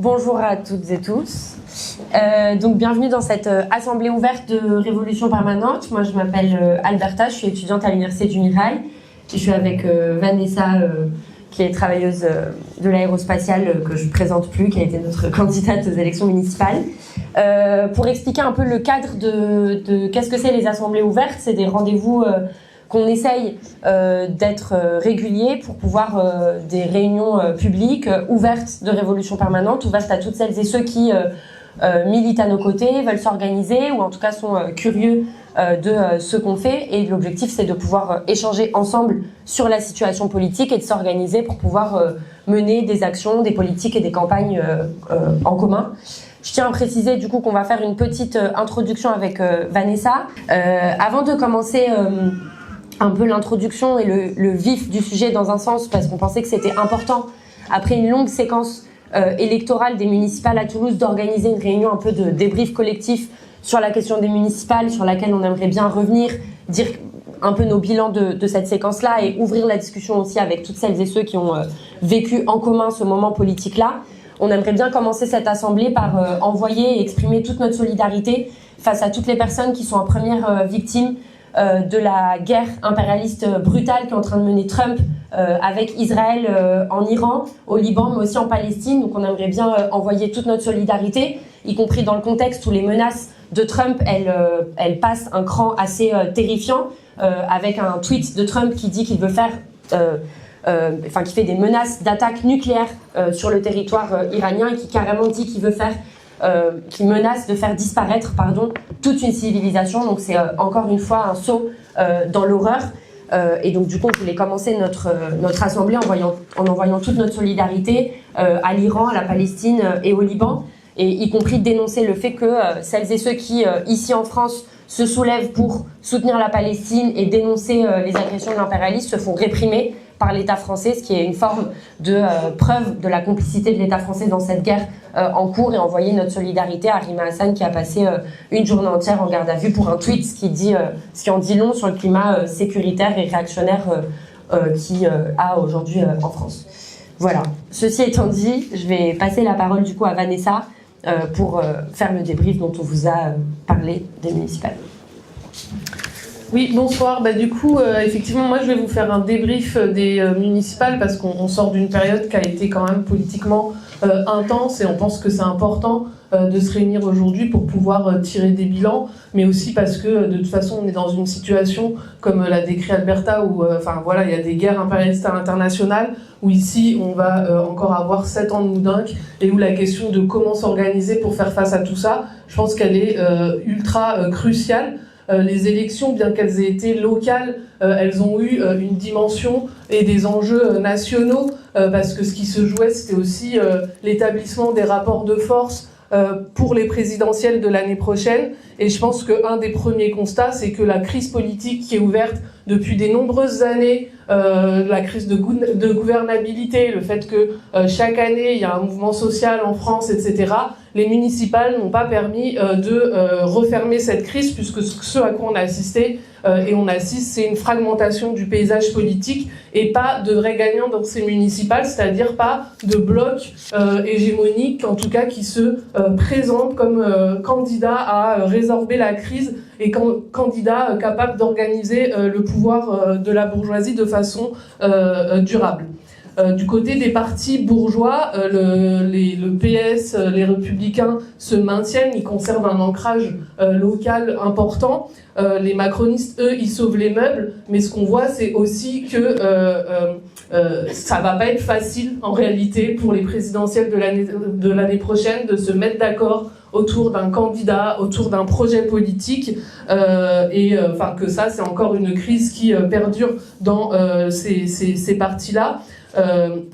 Bonjour à toutes et tous. Donc bienvenue dans cette assemblée ouverte de Révolution Permanente. Moi je m'appelle Alberta, je suis étudiante à l'université du Mirail. Je suis avec Vanessa qui est travailleuse de l'aérospatiale que je ne présente plus, qui a été notre candidate aux élections municipales. Pour expliquer un peu le cadre de qu'est-ce que c'est les assemblées ouvertes, c'est des rendez-vous qu'on essaye d'être réguliers pour pouvoir des réunions publiques ouvertes de Révolution Permanente, ouvertes à toutes celles et ceux qui militent à nos côtés, veulent s'organiser ou en tout cas sont curieux de ce qu'on fait. Et l'objectif, c'est de pouvoir échanger ensemble sur la situation politique et de s'organiser pour pouvoir mener des actions, des politiques et des campagnes en commun. Je tiens à préciser du coup qu'on va faire une petite introduction avec Vanessa. Avant de commencer un peu l'introduction et le vif du sujet dans un sens, parce qu'on pensait que c'était important, après une longue séquence électorale des municipales à Toulouse, d'organiser une réunion un peu de débrief collectif sur la question des municipales, sur laquelle on aimerait bien revenir, dire un peu nos bilans de cette séquence-là et ouvrir la discussion aussi avec toutes celles et ceux qui ont vécu en commun ce moment politique-là. On aimerait bien commencer cette assemblée par envoyer et exprimer toute notre solidarité face à toutes les personnes qui sont en première victime de la guerre impérialiste brutale qu'est en train de mener Trump avec Israël en Iran, au Liban, mais aussi en Palestine. Donc on aimerait bien envoyer toute notre solidarité, y compris dans le contexte où les menaces de Trump, elles passent un cran assez terrifiant, avec un tweet de Trump qui dit qu'il veut faire... qui fait des menaces d'attaque nucléaire sur le territoire iranien et qui carrément dit qu'il veut faire... qui menace de faire disparaître toute une civilisation. Donc c'est encore une fois un saut dans l'horreur. Et donc du coup, on voulait commencer notre assemblée en envoyant toute notre solidarité à l'Iran, à la Palestine et au Liban, et y compris dénoncer le fait que celles et ceux qui, ici en France, se soulèvent pour soutenir la Palestine et dénoncer les agressions de l'impérialisme se font réprimer par l'État français, ce qui est une forme de preuve de la complicité de l'État français dans cette guerre en cours, et envoyer notre solidarité à Rima Hassan qui a passé une journée entière en garde à vue pour un tweet, ce qui en dit long sur le climat sécuritaire et réactionnaire qui a aujourd'hui en France. Voilà. Ceci étant dit, je vais passer la parole du coup à Vanessa pour faire le débrief dont on vous a parlé des municipales. Oui, bonsoir. Du coup, effectivement, moi je vais vous faire un débrief des municipales parce qu'on sort d'une période qui a été quand même politiquement intense, et on pense que c'est important de se réunir aujourd'hui pour pouvoir tirer des bilans, mais aussi parce que de toute façon on est dans une situation, comme l'a décrit Alberta, où il y a des guerres impérialistes internationales, où ici on va encore avoir 7 ans de moudinque, et où la question de comment s'organiser pour faire face à tout ça, je pense qu'elle est ultra cruciale. Les élections, bien qu'elles aient été locales, elles ont eu une dimension et des enjeux nationaux, parce que ce qui se jouait, c'était aussi l'établissement des rapports de force pour les présidentielles de l'année prochaine. Et je pense qu'un des premiers constats, c'est que la crise politique qui est ouverte depuis de nombreuses années, la crise de gouvernabilité, le fait que chaque année, il y a un mouvement social en France, etc., les municipales n'ont pas permis de refermer cette crise, puisque ce à quoi on a assisté, et on assiste, c'est une fragmentation du paysage politique et pas de vrais gagnants dans ces municipales, c'est-à-dire pas de bloc hégémonique, en tout cas qui se présente comme candidat à résorber la crise et candidat capable d'organiser le pouvoir de la bourgeoisie de façon durable. Du côté des partis bourgeois, le PS, les Républicains se maintiennent, ils conservent un ancrage local important. Les macronistes, eux, ils sauvent les meubles, mais ce qu'on voit, c'est aussi que ça va pas être facile, en réalité, pour les présidentielles de l'année prochaine, de se mettre d'accord autour d'un candidat, autour d'un projet politique, que ça, c'est encore une crise qui perdure dans ces partis-là.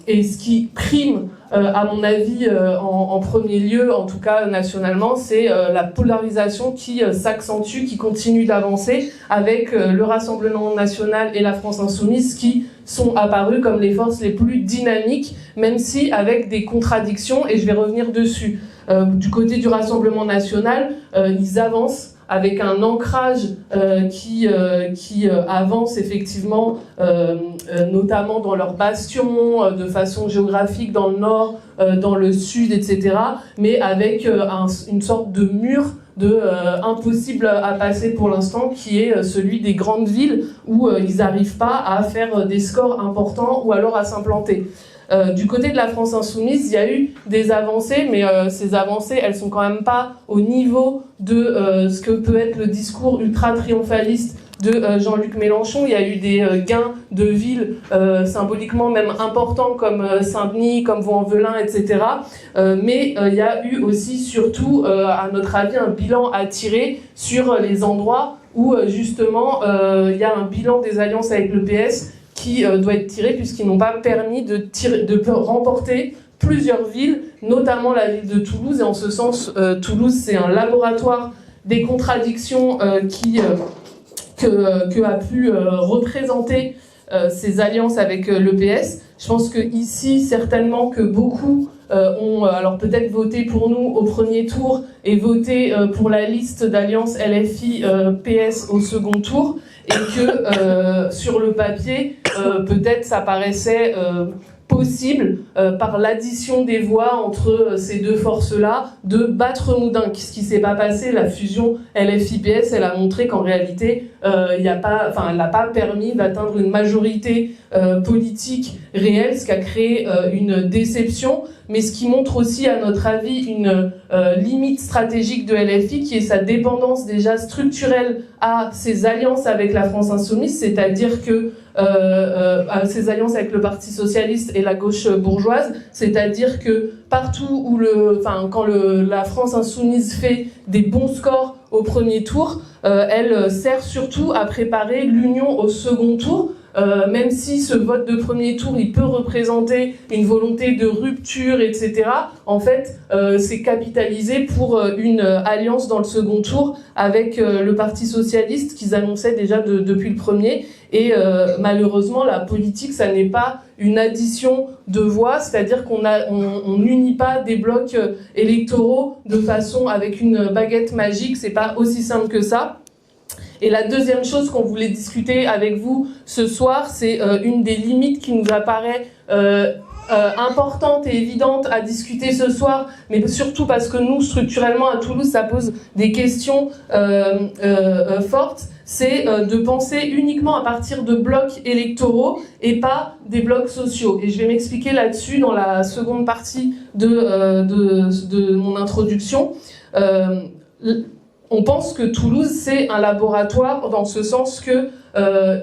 Et ce qui prime, à mon avis, en premier lieu, en tout cas nationalement, c'est la polarisation qui s'accentue, qui continue d'avancer, avec le Rassemblement national et la France insoumise qui sont apparus comme les forces les plus dynamiques, même si avec des contradictions, et je vais revenir dessus. Du côté du Rassemblement national, ils avancent avec un ancrage qui avance effectivement notamment dans leurs bastions, de façon géographique, dans le nord, dans le sud, etc., mais avec une sorte de mur impossible à passer pour l'instant, qui est celui des grandes villes où ils n'arrivent pas à faire des scores importants ou alors à s'implanter. Du côté de la France insoumise, il y a eu des avancées, mais ces avancées, elles sont quand même pas au niveau de ce que peut être le discours ultra-triomphaliste de Jean-Luc Mélenchon. Il y a eu des gains de villes symboliquement même importants comme Saint-Denis, comme Vaux-en-Velin, etc. Mais il y a eu aussi, surtout, à notre avis, un bilan à tirer sur les endroits où justement il y a un bilan des alliances avec le PS qui doit être tiré, puisqu'ils n'ont pas permis de remporter plusieurs villes, notamment la ville de Toulouse. Et en ce sens, Toulouse, c'est un laboratoire des contradictions que a pu représenter ces alliances avec le PS. Je pense que ici, certainement que beaucoup ont alors peut-être voté pour nous au premier tour et voté pour la liste d'alliance LFI-PS au second tour, et que sur le papier, peut-être ça paraissait possible, par l'addition des voix entre ces deux forces-là, de battre Moudinque. Ce qui s'est pas passé, la fusion LFI-PS, elle a montré qu'en réalité, elle n'a pas permis d'atteindre une majorité politique réelle, ce qui a créé une déception, mais ce qui montre aussi, à notre avis, une limite stratégique de LFI, qui est sa dépendance déjà structurelle à ses alliances avec la France insoumise, c'est-à-dire que à ses alliances avec le Parti socialiste et la gauche bourgeoise, c'est-à-dire que partout où quand la France insoumise fait des bons scores au premier tour, elle sert surtout à préparer l'union au second tour. Même si ce vote de premier tour, il peut représenter une volonté de rupture, etc., en fait, c'est capitalisé pour une alliance dans le second tour avec le Parti socialiste qu'ils annonçaient déjà depuis le premier. Et malheureusement, la politique, ça n'est pas une addition de voix, c'est-à-dire qu'on n'unit pas des blocs électoraux de façon avec une baguette magique, c'est pas aussi simple que ça. Et la deuxième chose qu'on voulait discuter avec vous ce soir, c'est une des limites qui nous apparaît importante et évidente à discuter ce soir, mais surtout parce que nous, structurellement, à Toulouse, ça pose des questions fortes, c'est de penser uniquement à partir de blocs électoraux et pas des blocs sociaux. Et je vais m'expliquer là-dessus dans la seconde partie de mon introduction. On pense que Toulouse, c'est un laboratoire dans ce sens que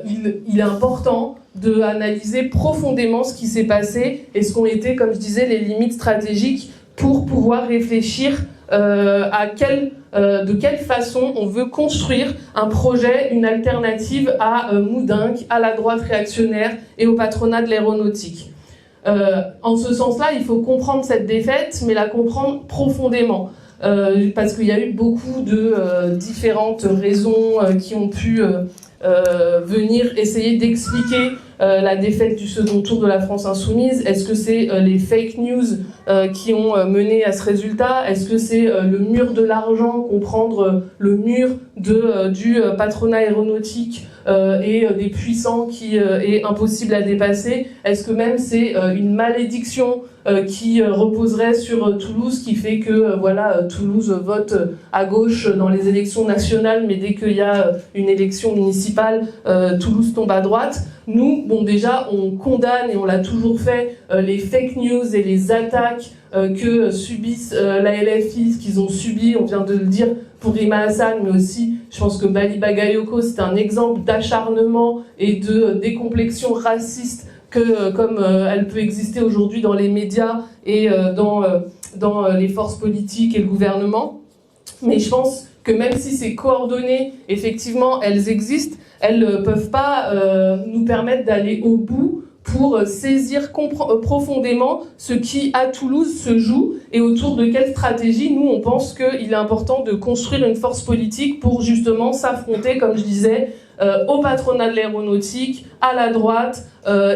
il est important d'analyser profondément ce qui s'est passé et ce qu'ont été, comme je disais, les limites stratégiques pour pouvoir réfléchir de quelle façon on veut construire un projet, une alternative à Moudinque, à la droite réactionnaire et au patronat de l'aéronautique. En ce sens-là, il faut comprendre cette défaite, mais la comprendre profondément. Parce qu'il y a eu beaucoup de différentes raisons qui ont pu venir essayer d'expliquer la défaite du second tour de la France insoumise. Est-ce que c'est les fake news qui ont mené à ce résultat? Est-ce que c'est le mur de l'argent, comprendre le mur du patronat aéronautique et des puissants qui est impossible à dépasser? Est-ce que même c'est une malédiction qui reposerait sur Toulouse, qui fait que Toulouse vote à gauche dans les élections nationales, mais dès qu'il y a une élection municipale, Toulouse tombe à droite? Nous, déjà, on condamne, et on l'a toujours fait, les fake news et les attaques que subissent la LFI, ce qu'ils ont subi, on vient de le dire pour Rima Hassan, mais aussi, je pense que Bali Bagayoko, c'est un exemple d'acharnement et de décomplexion raciste comme elle peut exister aujourd'hui dans les médias et dans les forces politiques et le gouvernement. Mais je pense que même si ces coordonnées, effectivement, elles existent, elles ne peuvent pas nous permettre d'aller au bout pour saisir profondément ce qui, à Toulouse, se joue et autour de quelle stratégie, nous, on pense qu'il est important de construire une force politique pour justement s'affronter, comme je disais, au patronat de l'aéronautique, à la droite,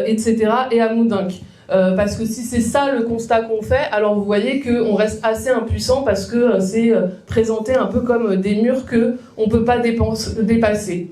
etc., et à Moudinque. Parce que si c'est ça le constat qu'on fait, alors vous voyez qu'on reste assez impuissant parce que c'est présenté un peu comme des murs qu'on ne peut pas dépasser.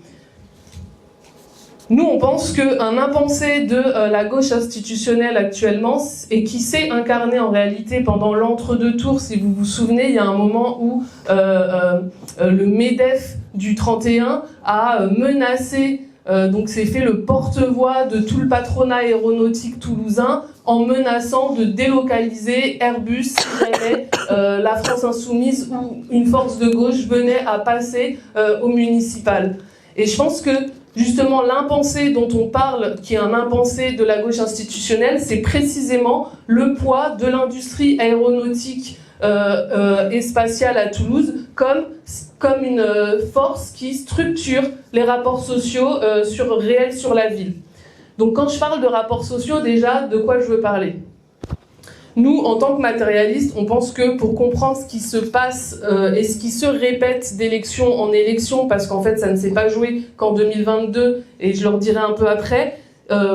Nous, on pense qu'un impensé de la gauche institutionnelle actuellement, et qui s'est incarné en réalité pendant l'entre-deux tours, si vous vous souvenez, il y a un moment où le MEDEF du 31 a menacé, donc s'est fait le porte-voix de tout le patronat aéronautique toulousain, en menaçant de délocaliser Airbus si jamais la France insoumise ou une force de gauche venait à passer au municipal. Et je pense que justement, l'impensé dont on parle, qui est un impensé de la gauche institutionnelle, c'est précisément le poids de l'industrie aéronautique et spatiale à Toulouse comme une force qui structure les rapports sociaux réels sur la ville. Donc quand je parle de rapports sociaux, déjà, de quoi je veux parler ? Nous, en tant que matérialistes, on pense que pour comprendre ce qui se passe et ce qui se répète d'élection en élection, parce qu'en fait, ça ne s'est pas joué qu'en 2022, et je leur dirai un peu après,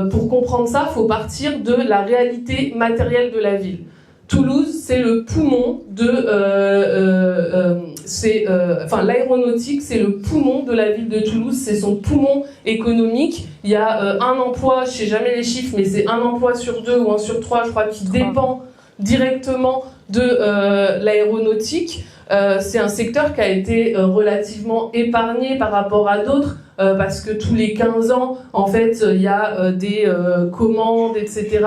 pour comprendre ça, il faut partir de la réalité matérielle de la ville. Toulouse, c'est le poumon de... l'aéronautique, c'est le poumon de la ville de Toulouse, c'est son poumon économique. Il y a un emploi, je sais jamais les chiffres, mais c'est un emploi sur 2 ou un sur 3, je crois, qui dépend directement de l'aéronautique. C'est un secteur qui a été relativement épargné par rapport à d'autres, parce que tous les 15 ans, en fait, il y a des commandes, etc.,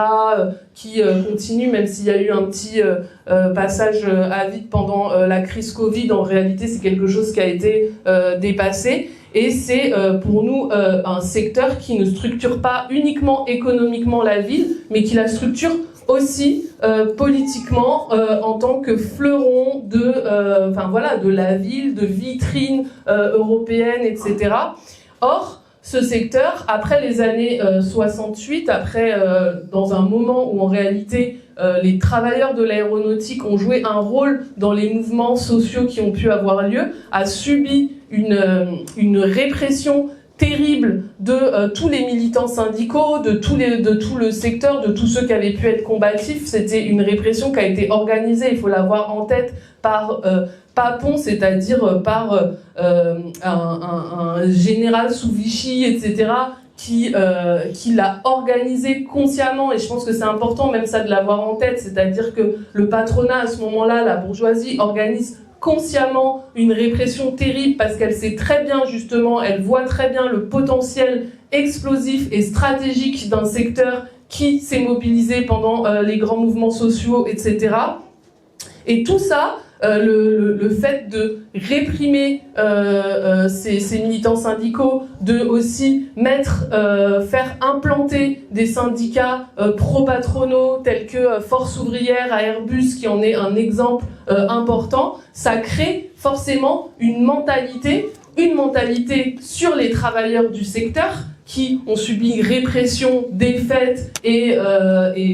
qui continuent, même s'il y a eu un petit passage à vide pendant la crise Covid. En réalité, c'est quelque chose qui a été dépassé. Et c'est pour nous un secteur qui ne structure pas uniquement économiquement la ville, mais qui la structure aussi politiquement en tant que fleuron de la ville, de vitrine européenne, etc. Or, ce secteur, après les années 68, dans un moment où en réalité les travailleurs de l'aéronautique ont joué un rôle dans les mouvements sociaux qui ont pu avoir lieu, a subi une répression terrible de tous les militants syndicaux, de tout le secteur, de tous ceux qui avaient pu être combatifs. C'était une répression qui a été organisée, il faut l'avoir en tête, par Papon, c'est-à-dire par un général sous Vichy, etc., qui l'a organisé consciemment, et je pense que c'est important même ça de l'avoir en tête, c'est-à-dire que le patronat à ce moment-là, la bourgeoisie, organise consciemment une répression terrible parce qu'elle sait très bien justement, elle voit très bien le potentiel explosif et stratégique d'un secteur qui s'est mobilisé pendant les grands mouvements sociaux, etc. Et tout ça, le fait de réprimer ces militants syndicaux, de aussi faire implanter des syndicats pro-patronaux tels que Force ouvrière à Airbus, qui en est un exemple important, ça crée forcément une mentalité sur les travailleurs du secteur qui ont subi répression, défaite et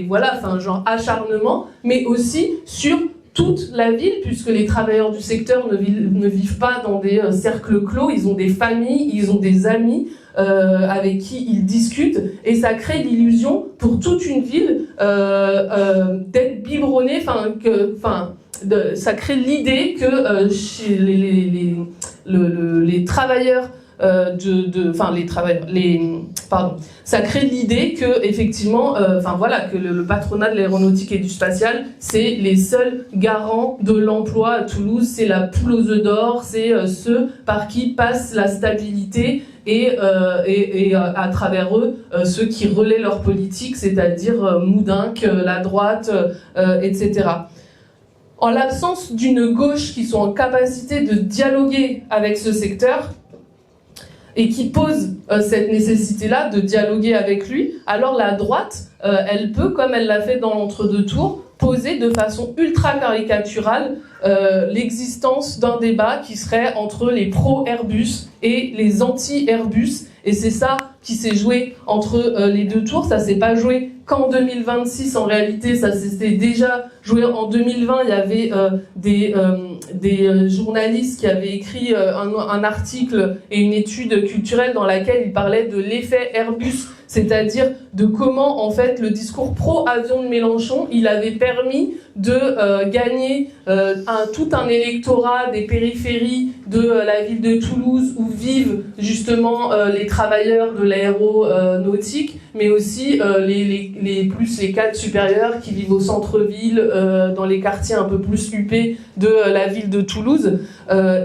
voilà, enfin genre acharnement, mais aussi sur toute la ville, puisque les travailleurs du secteur ne vivent pas dans des cercles clos, ils ont des familles, ils ont des amis avec qui ils discutent, et ça crée l'illusion pour toute une ville d'être biberonnée, ça crée l'idée que chez les travailleurs ça crée l'idée que effectivement, que le patronat de l'aéronautique et du spatial, c'est les seuls garants de l'emploi à Toulouse, c'est la poule aux œufs d'or, c'est ceux par qui passe la stabilité et à travers eux, ceux qui relaient leur politique, c'est-à-dire Moudinque, la droite, etc. En l'absence d'une gauche qui soit en capacité de dialoguer avec ce secteur, et qui pose cette nécessité-là de dialoguer avec lui, alors la droite, elle peut, comme elle l'a fait dans l'entre-deux tours, poser de façon ultra caricaturale l'existence d'un débat qui serait entre les pro-Airbus et les anti-Airbus, et c'est ça qui s'est joué entre les deux tours. Ça s'est pas joué qu'en 2026, en réalité, ça s'était déjà joué en 2020. Il y avait des journalistes qui avaient écrit un article et une étude culturelle dans laquelle ils parlaient de l'effet Airbus c'est-à-dire de comment en fait le discours pro-avion de Mélenchon, il avait permis de gagner tout un électorat des périphéries de la ville de Toulouse où vivent justement les travailleurs de l'aéronautique, mais aussi les cadres supérieurs qui vivent au centre-ville, dans les quartiers un peu plus huppés de la ville de Toulouse.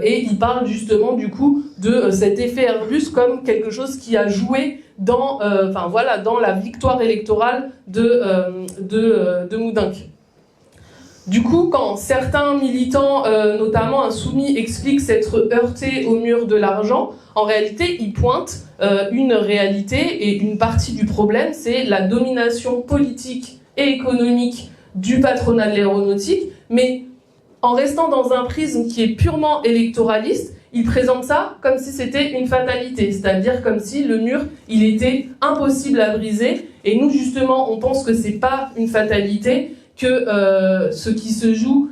Et il parle justement du coup de cet effet Airbus comme quelque chose qui a joué dans la victoire électorale de Moudenc. Du coup, quand certains militants, notamment insoumis, expliquent s'être heurtés au mur de l'argent, en réalité, ils pointent une réalité et une partie du problème, c'est la domination politique et économique du patronat de l'aéronautique, mais en restant dans un prisme qui est purement électoraliste, ils présentent ça comme si c'était une fatalité, c'est-à-dire comme si le mur, il était impossible à briser, et nous, justement, on pense que c'est pas une fatalité, que ce qui se joue,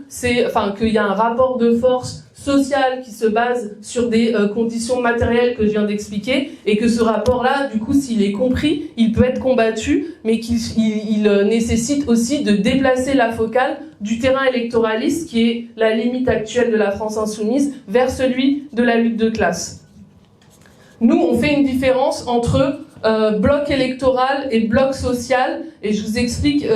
qu'il y a un rapport de force social qui se base sur des conditions matérielles que je viens d'expliquer, et que ce rapport-là, du coup, s'il est compris, il peut être combattu, mais qu'il nécessite aussi de déplacer la focale du terrain électoraliste, qui est la limite actuelle de la France insoumise, vers celui de la lutte de classe. Nous, on fait une différence entre bloc électoral et bloc social, et je vous explique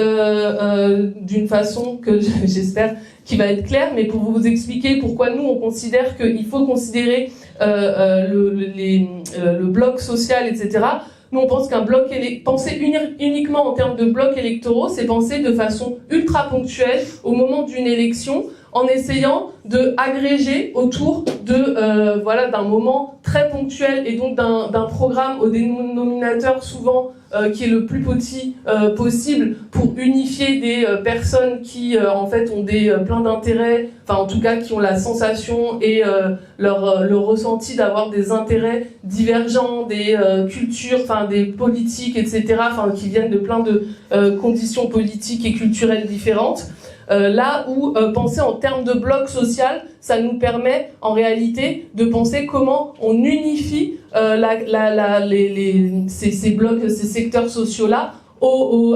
d'une façon que j'espère qui va être claire, mais pour vous expliquer pourquoi nous on considère qu'il faut considérer le bloc social, etc. Nous on pense qu'un bloc penser uniquement en termes de blocs électoraux, c'est penser de façon ultra ponctuelle au moment d'une élection, en essayant de agréger autour de d'un moment très ponctuel et donc d'un programme au dénominateur souvent qui est le plus petit possible pour unifier des personnes qui en fait ont plein d'intérêts, enfin en tout cas qui ont la sensation et le ressenti d'avoir des intérêts divergents, des cultures, enfin des politiques, etc. Enfin qui viennent de plein de conditions politiques et culturelles différentes. Là où penser en termes de bloc social, ça nous permet en réalité de penser comment on unifie ces blocs, ces secteurs sociaux-là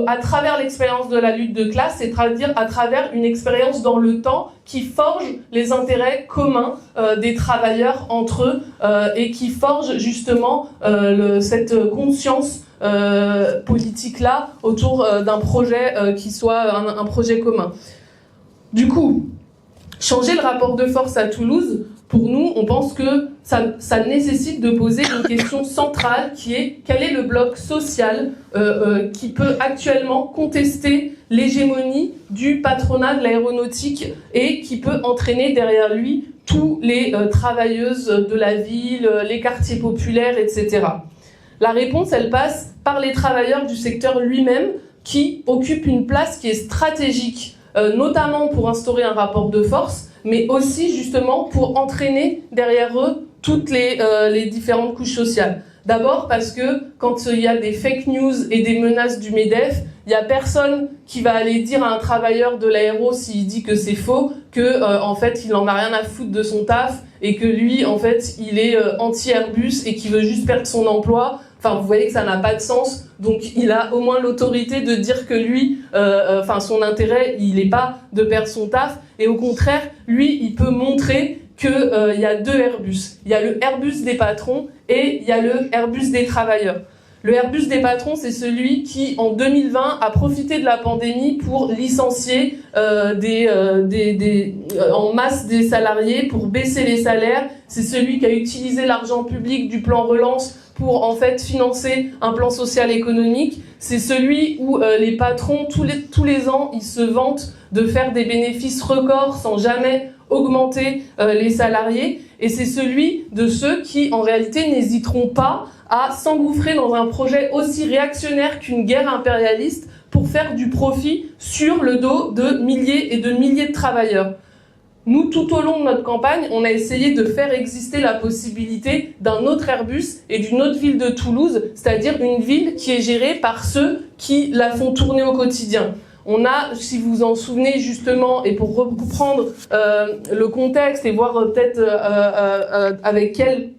à travers l'expérience de la lutte de classe, c'est-à-dire à travers une expérience dans le temps qui forge les intérêts communs des travailleurs entre eux et qui forge justement cette conscience politique-là autour d'un projet qui soit un projet commun. Du coup, changer le rapport de force à Toulouse, pour nous, on pense que ça nécessite de poser une question centrale qui est quel est le bloc social qui peut actuellement contester l'hégémonie du patronat de l'aéronautique et qui peut entraîner derrière lui tous les travailleuses de la ville, les quartiers populaires, etc. La réponse, elle passe par les travailleurs du secteur lui-même qui occupent une place qui est stratégique, notamment pour instaurer un rapport de force, mais aussi justement pour entraîner derrière eux toutes les différentes couches sociales. D'abord parce que quand il y a des fake news et des menaces du MEDEF, il n'y a personne qui va aller dire à un travailleur de l'aéro s'il dit que c'est faux, que en fait il en a rien à foutre de son taf et que lui en fait il est anti-Airbus et qu'il veut juste perdre son emploi. Enfin, vous voyez que ça n'a pas de sens. Donc, il a au moins l'autorité de dire que lui, son intérêt, il n'est pas de perdre son taf. Et au contraire, lui, il peut montrer que y a deux Airbus. Il y a le Airbus des patrons et il y a le Airbus des travailleurs. Le Airbus des patrons, c'est celui qui, en 2020, a profité de la pandémie pour licencier en masse des salariés, pour baisser les salaires. C'est celui qui a utilisé l'argent public du plan relance pour en fait financer un plan social économique. C'est celui où les patrons, tous les ans, ils se vantent de faire des bénéfices records sans jamais augmenter les salariés. Et c'est celui de ceux qui, en réalité, n'hésiteront pas à s'engouffrer dans un projet aussi réactionnaire qu'une guerre impérialiste pour faire du profit sur le dos de milliers et de milliers de travailleurs. Nous, tout au long de notre campagne, on a essayé de faire exister la possibilité d'un autre Airbus et d'une autre ville de Toulouse, c'est-à-dire une ville qui est gérée par ceux qui la font tourner au quotidien. On a, si vous vous en souvenez justement, et pour reprendre le contexte et voir peut-être avec quelle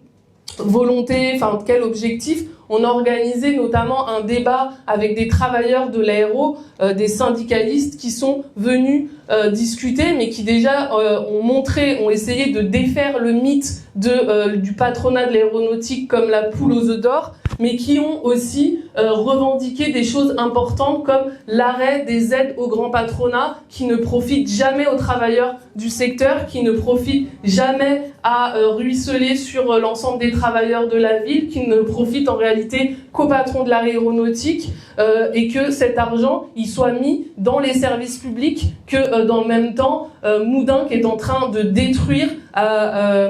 volonté, enfin quel objectif, on a organisé notamment un débat avec des travailleurs de l'aéro, des syndicalistes qui sont venus discuter, mais qui déjà ont essayé de défaire le mythe du patronat de l'aéronautique comme la poule aux œufs d'or, mais qui ont aussi revendiqué des choses importantes comme l'arrêt des aides au grand patronat qui ne profitent jamais aux travailleurs du secteur, qui ne profitent jamais à ruisseler sur l'ensemble des travailleurs de la ville, qui ne profitent en réalité qu'aux patrons de l'aéronautique, et que cet argent il soit mis dans les services publics, que dans le même temps Moudenc est en train de détruire à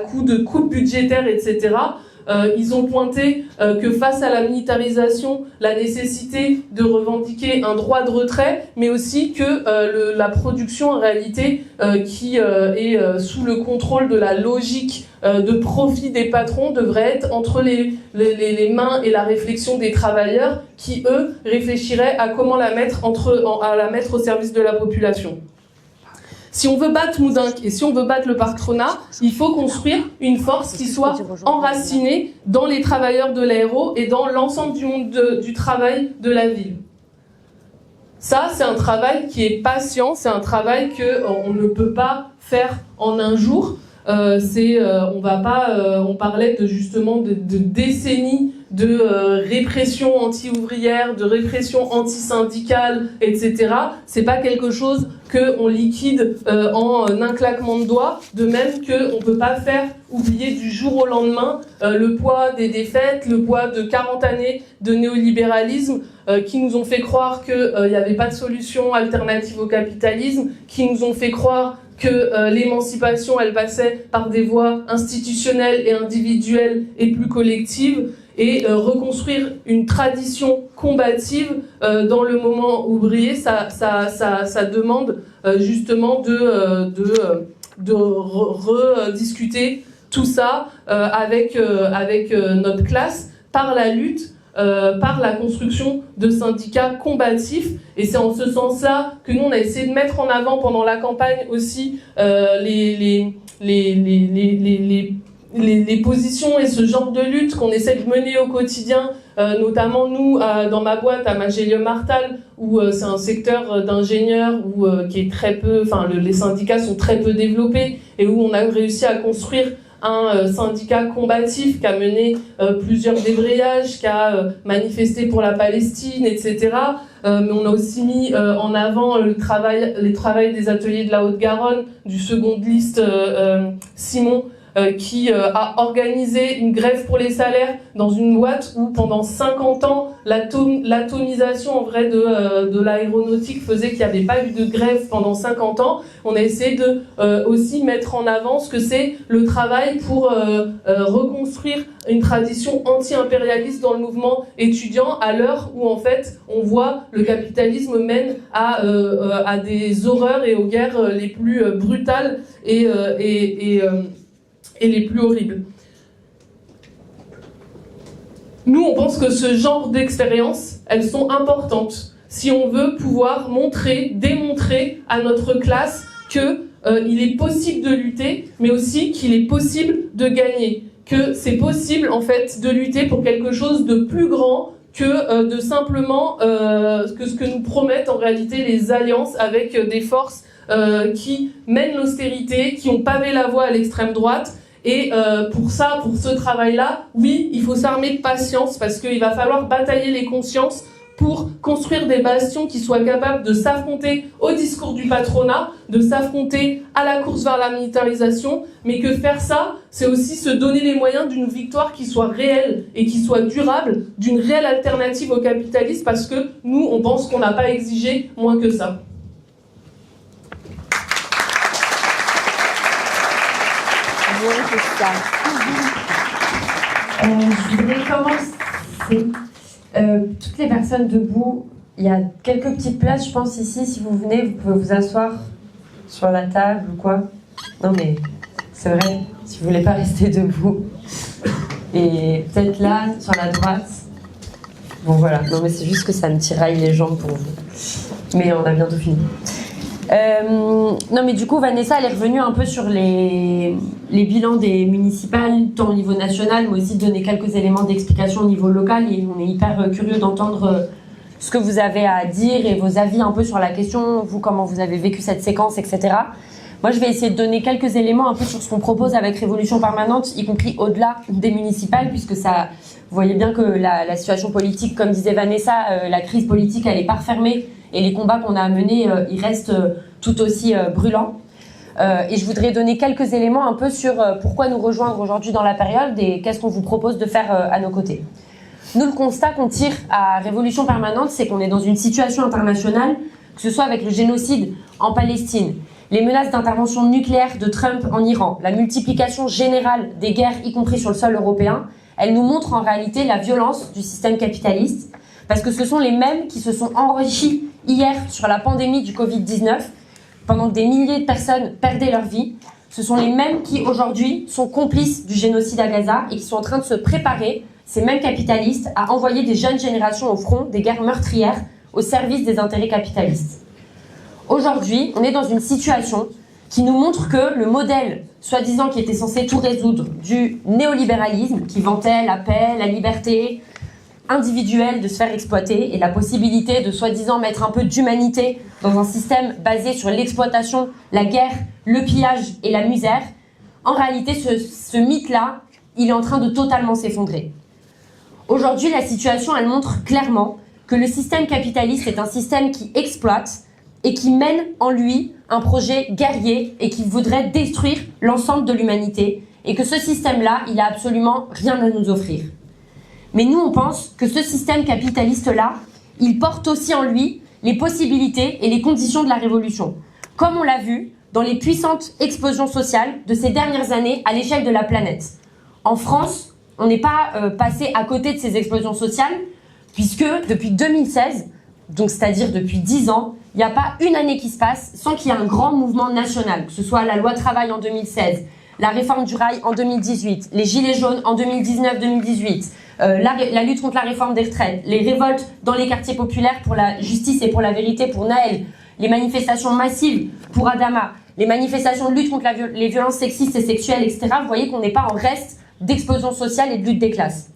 coup de coupes budgétaires, etc. Ils ont pointé que face à la militarisation, la nécessité de revendiquer un droit de retrait, mais aussi que la production en réalité qui est sous le contrôle de la logique de profit des patrons devrait être entre les mains et la réflexion des travailleurs qui, eux, réfléchiraient à comment la mettre au service de la population. Si on veut battre Moudenc et si on veut battre le patronat, il faut construire une force qui soit enracinée dans les travailleurs de l'aéro et dans l'ensemble du monde du travail de la ville. Ça, c'est un travail qui est patient, c'est un travail qu'on ne peut pas faire en un jour. On parlait justement de décennies de répression anti-ouvrière, de répression anti-syndicale, etc. C'est pas quelque chose qu'on liquide en un claquement de doigts, de même qu'on peut pas faire oublier du jour au lendemain le poids des défaites, le poids de 40 années de néolibéralisme qui nous ont fait croire qu'il n'y avait pas de solution alternative au capitalisme, qui nous ont fait croire que l'émancipation, elle passait par des voies institutionnelles et individuelles et plus collectives, et reconstruire une tradition combative dans le moment ouvrier, ça demande justement de rediscuter tout ça avec notre classe par la lutte, par la construction de syndicats combatifs. Et c'est en ce sens-là que nous, on a essayé de mettre en avant pendant la campagne aussi les positions et ce genre de lutte qu'on essaie de mener au quotidien, notamment nous, dans ma boîte, à Magélium-Martal, où c'est un secteur d'ingénieurs qui est très peu, les syndicats sont très peu développés, et où on a réussi à construire un syndicat combatif qui a mené plusieurs débrayages, qui a manifesté pour la Palestine, etc. Mais on a aussi mis en avant les travails des ateliers de la Haute-Garonne, du seconde liste Simon, qui a organisé une grève pour les salaires dans une boîte où pendant 50 ans l'atomisation en vrai de l'aéronautique faisait qu'il n'y avait pas eu de grève pendant 50 ans. On a essayé de aussi mettre en avant ce que c'est le travail pour reconstruire une tradition anti-impérialiste dans le mouvement étudiant à l'heure où en fait on voit le capitalisme mène à des horreurs et aux guerres les plus brutales et les plus horribles. Nous, on pense que ce genre d'expériences, elles sont importantes si on veut pouvoir démontrer à notre classe que il est possible de lutter, mais aussi qu'il est possible de gagner, que c'est possible en fait de lutter pour quelque chose de plus grand que de simplement que ce que nous promettent en réalité les alliances avec des forces qui mènent l'austérité, qui ont pavé la voie à l'extrême droite. Et pour ce travail-là, oui, il faut s'armer de patience parce qu'il va falloir batailler les consciences pour construire des bastions qui soient capables de s'affronter au discours du patronat, de s'affronter à la course vers la militarisation, mais que faire ça, c'est aussi se donner les moyens d'une victoire qui soit réelle et qui soit durable, d'une réelle alternative au capitalisme, parce que nous, on pense qu'on n'a pas exigé moins que ça. Je voudrais commencer. Toutes les personnes debout, il y a quelques petites places, je pense, ici. Si vous venez, vous pouvez vous asseoir sur la table ou quoi. Non, mais c'est vrai, si vous voulez pas rester debout. Et peut-être là, sur la droite. Bon, voilà. Non, mais c'est juste que ça me tiraille les jambes pour vous. Mais on a bientôt fini. Non, mais du coup, Vanessa, elle est revenue un peu sur les bilans des municipales, tant au niveau national, mais aussi donner quelques éléments d'explication au niveau local. Et on est hyper curieux d'entendre ce que vous avez à dire et vos avis un peu sur la question, vous, comment vous avez vécu cette séquence, etc. Moi, je vais essayer de donner quelques éléments un peu sur ce qu'on propose avec Révolution Permanente, y compris au-delà des municipales, puisque ça, vous voyez bien que la situation politique, comme disait Vanessa, la crise politique, elle n'est pas refermée. Et les combats qu'on a à mener, ils restent tout aussi brûlants. Et je voudrais donner quelques éléments un peu sur pourquoi nous rejoindre aujourd'hui dans la période et qu'est-ce qu'on vous propose de faire à nos côtés. Nous, le constat qu'on tire à Révolution Permanente, c'est qu'on est dans une situation internationale, que ce soit avec le génocide en Palestine, les menaces d'intervention nucléaire de Trump en Iran, la multiplication générale des guerres, y compris sur le sol européen, elle nous montre en réalité la violence du système capitaliste, parce que ce sont les mêmes qui se sont enrichis hier sur la pandémie du Covid-19, pendant que des milliers de personnes perdaient leur vie. Ce sont les mêmes qui, aujourd'hui, sont complices du génocide à Gaza et qui sont en train de se préparer, ces mêmes capitalistes, à envoyer des jeunes générations au front des guerres meurtrières au service des intérêts capitalistes. Aujourd'hui, on est dans une situation qui nous montre que le modèle, soi-disant qui était censé tout résoudre, du néolibéralisme, qui vantait la paix, la liberté individuelle de se faire exploiter et la possibilité de soi-disant mettre un peu d'humanité dans un système basé sur l'exploitation, la guerre, le pillage et la misère, en réalité, ce mythe-là, il est en train de totalement s'effondrer. Aujourd'hui, la situation, elle montre clairement que le système capitaliste est un système qui exploite et qui mène en lui un projet guerrier et qui voudrait détruire l'ensemble de l'humanité et que ce système-là, il a absolument rien à nous offrir. Mais nous, on pense que ce système capitaliste-là, il porte aussi en lui les possibilités et les conditions de la révolution, comme on l'a vu dans les puissantes explosions sociales de ces dernières années à l'échelle de la planète. En France, on n'est pas passé à côté de ces explosions sociales, puisque depuis 2016, donc c'est-à-dire depuis 10 ans, il n'y a pas une année qui se passe sans qu'il y ait un grand mouvement national, que ce soit la loi travail en 2016, la réforme du rail en 2018, les gilets jaunes en 2019-2018, la lutte contre la réforme des retraites, les révoltes dans les quartiers populaires pour la justice et pour la vérité pour Naël, les manifestations massives pour Adama, les manifestations de lutte contre les violences sexistes et sexuelles, etc. Vous voyez qu'on n'est pas en reste d'explosion sociale et de lutte des classes.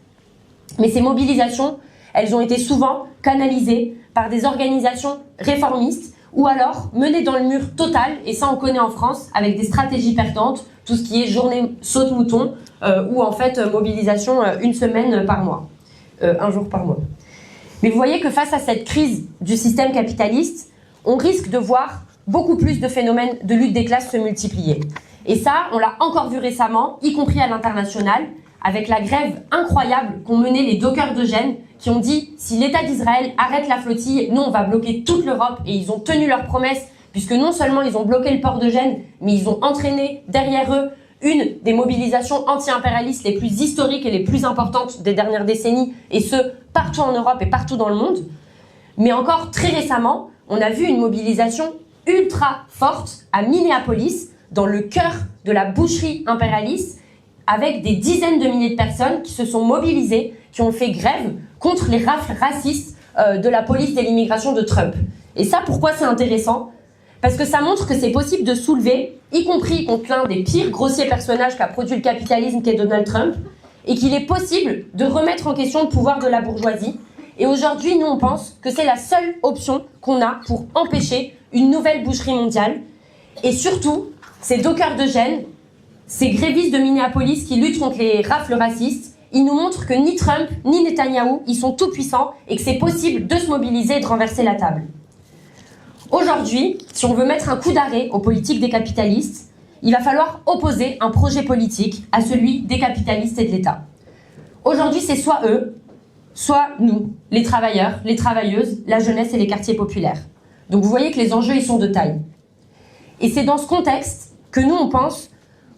Mais ces mobilisations, elles ont été souvent canalisées par des organisations réformistes ou alors menées dans le mur total, et ça on connaît en France, avec des stratégies perdantes, tout ce qui est journée saute-mouton, ou en fait mobilisation une semaine par mois, un jour par mois. Mais vous voyez que face à cette crise du système capitaliste, on risque de voir beaucoup plus de phénomènes de lutte des classes se multiplier. Et ça, on l'a encore vu récemment, y compris à l'international, avec la grève incroyable qu'ont menée les dockers de Gênes, qui ont dit si l'État d'Israël arrête la flottille, nous on va bloquer toute l'Europe, et ils ont tenu leur promesse, puisque non seulement ils ont bloqué le port de Gênes, mais ils ont entraîné derrière eux une des mobilisations anti-impérialistes les plus historiques et les plus importantes des dernières décennies, et ce, partout en Europe et partout dans le monde. Mais encore très récemment, on a vu une mobilisation ultra forte à Minneapolis, dans le cœur de la boucherie impérialiste, avec des dizaines de milliers de personnes qui se sont mobilisées, qui ont fait grève contre les rafles racistes de la police de l'immigration de Trump. Et ça, pourquoi c'est intéressant ? Parce que ça montre que c'est possible de soulever, y compris contre l'un des pires grossiers personnages qu'a produit le capitalisme, qui est Donald Trump, et qu'il est possible de remettre en question le pouvoir de la bourgeoisie. Et aujourd'hui, nous, on pense que c'est la seule option qu'on a pour empêcher une nouvelle boucherie mondiale. Et surtout, ces dockers de Gênes, ces grévistes de Minneapolis qui luttent contre les rafles racistes, ils nous montrent que ni Trump, ni Netanyahou, ils sont tout puissants et que c'est possible de se mobiliser et de renverser la table. Aujourd'hui, si on veut mettre un coup d'arrêt aux politiques des capitalistes, il va falloir opposer un projet politique à celui des capitalistes et de l'État. Aujourd'hui, c'est soit eux, soit nous, les travailleurs, les travailleuses, la jeunesse et les quartiers populaires. Donc vous voyez que les enjeux, ils sont de taille. Et c'est dans ce contexte que nous, on pense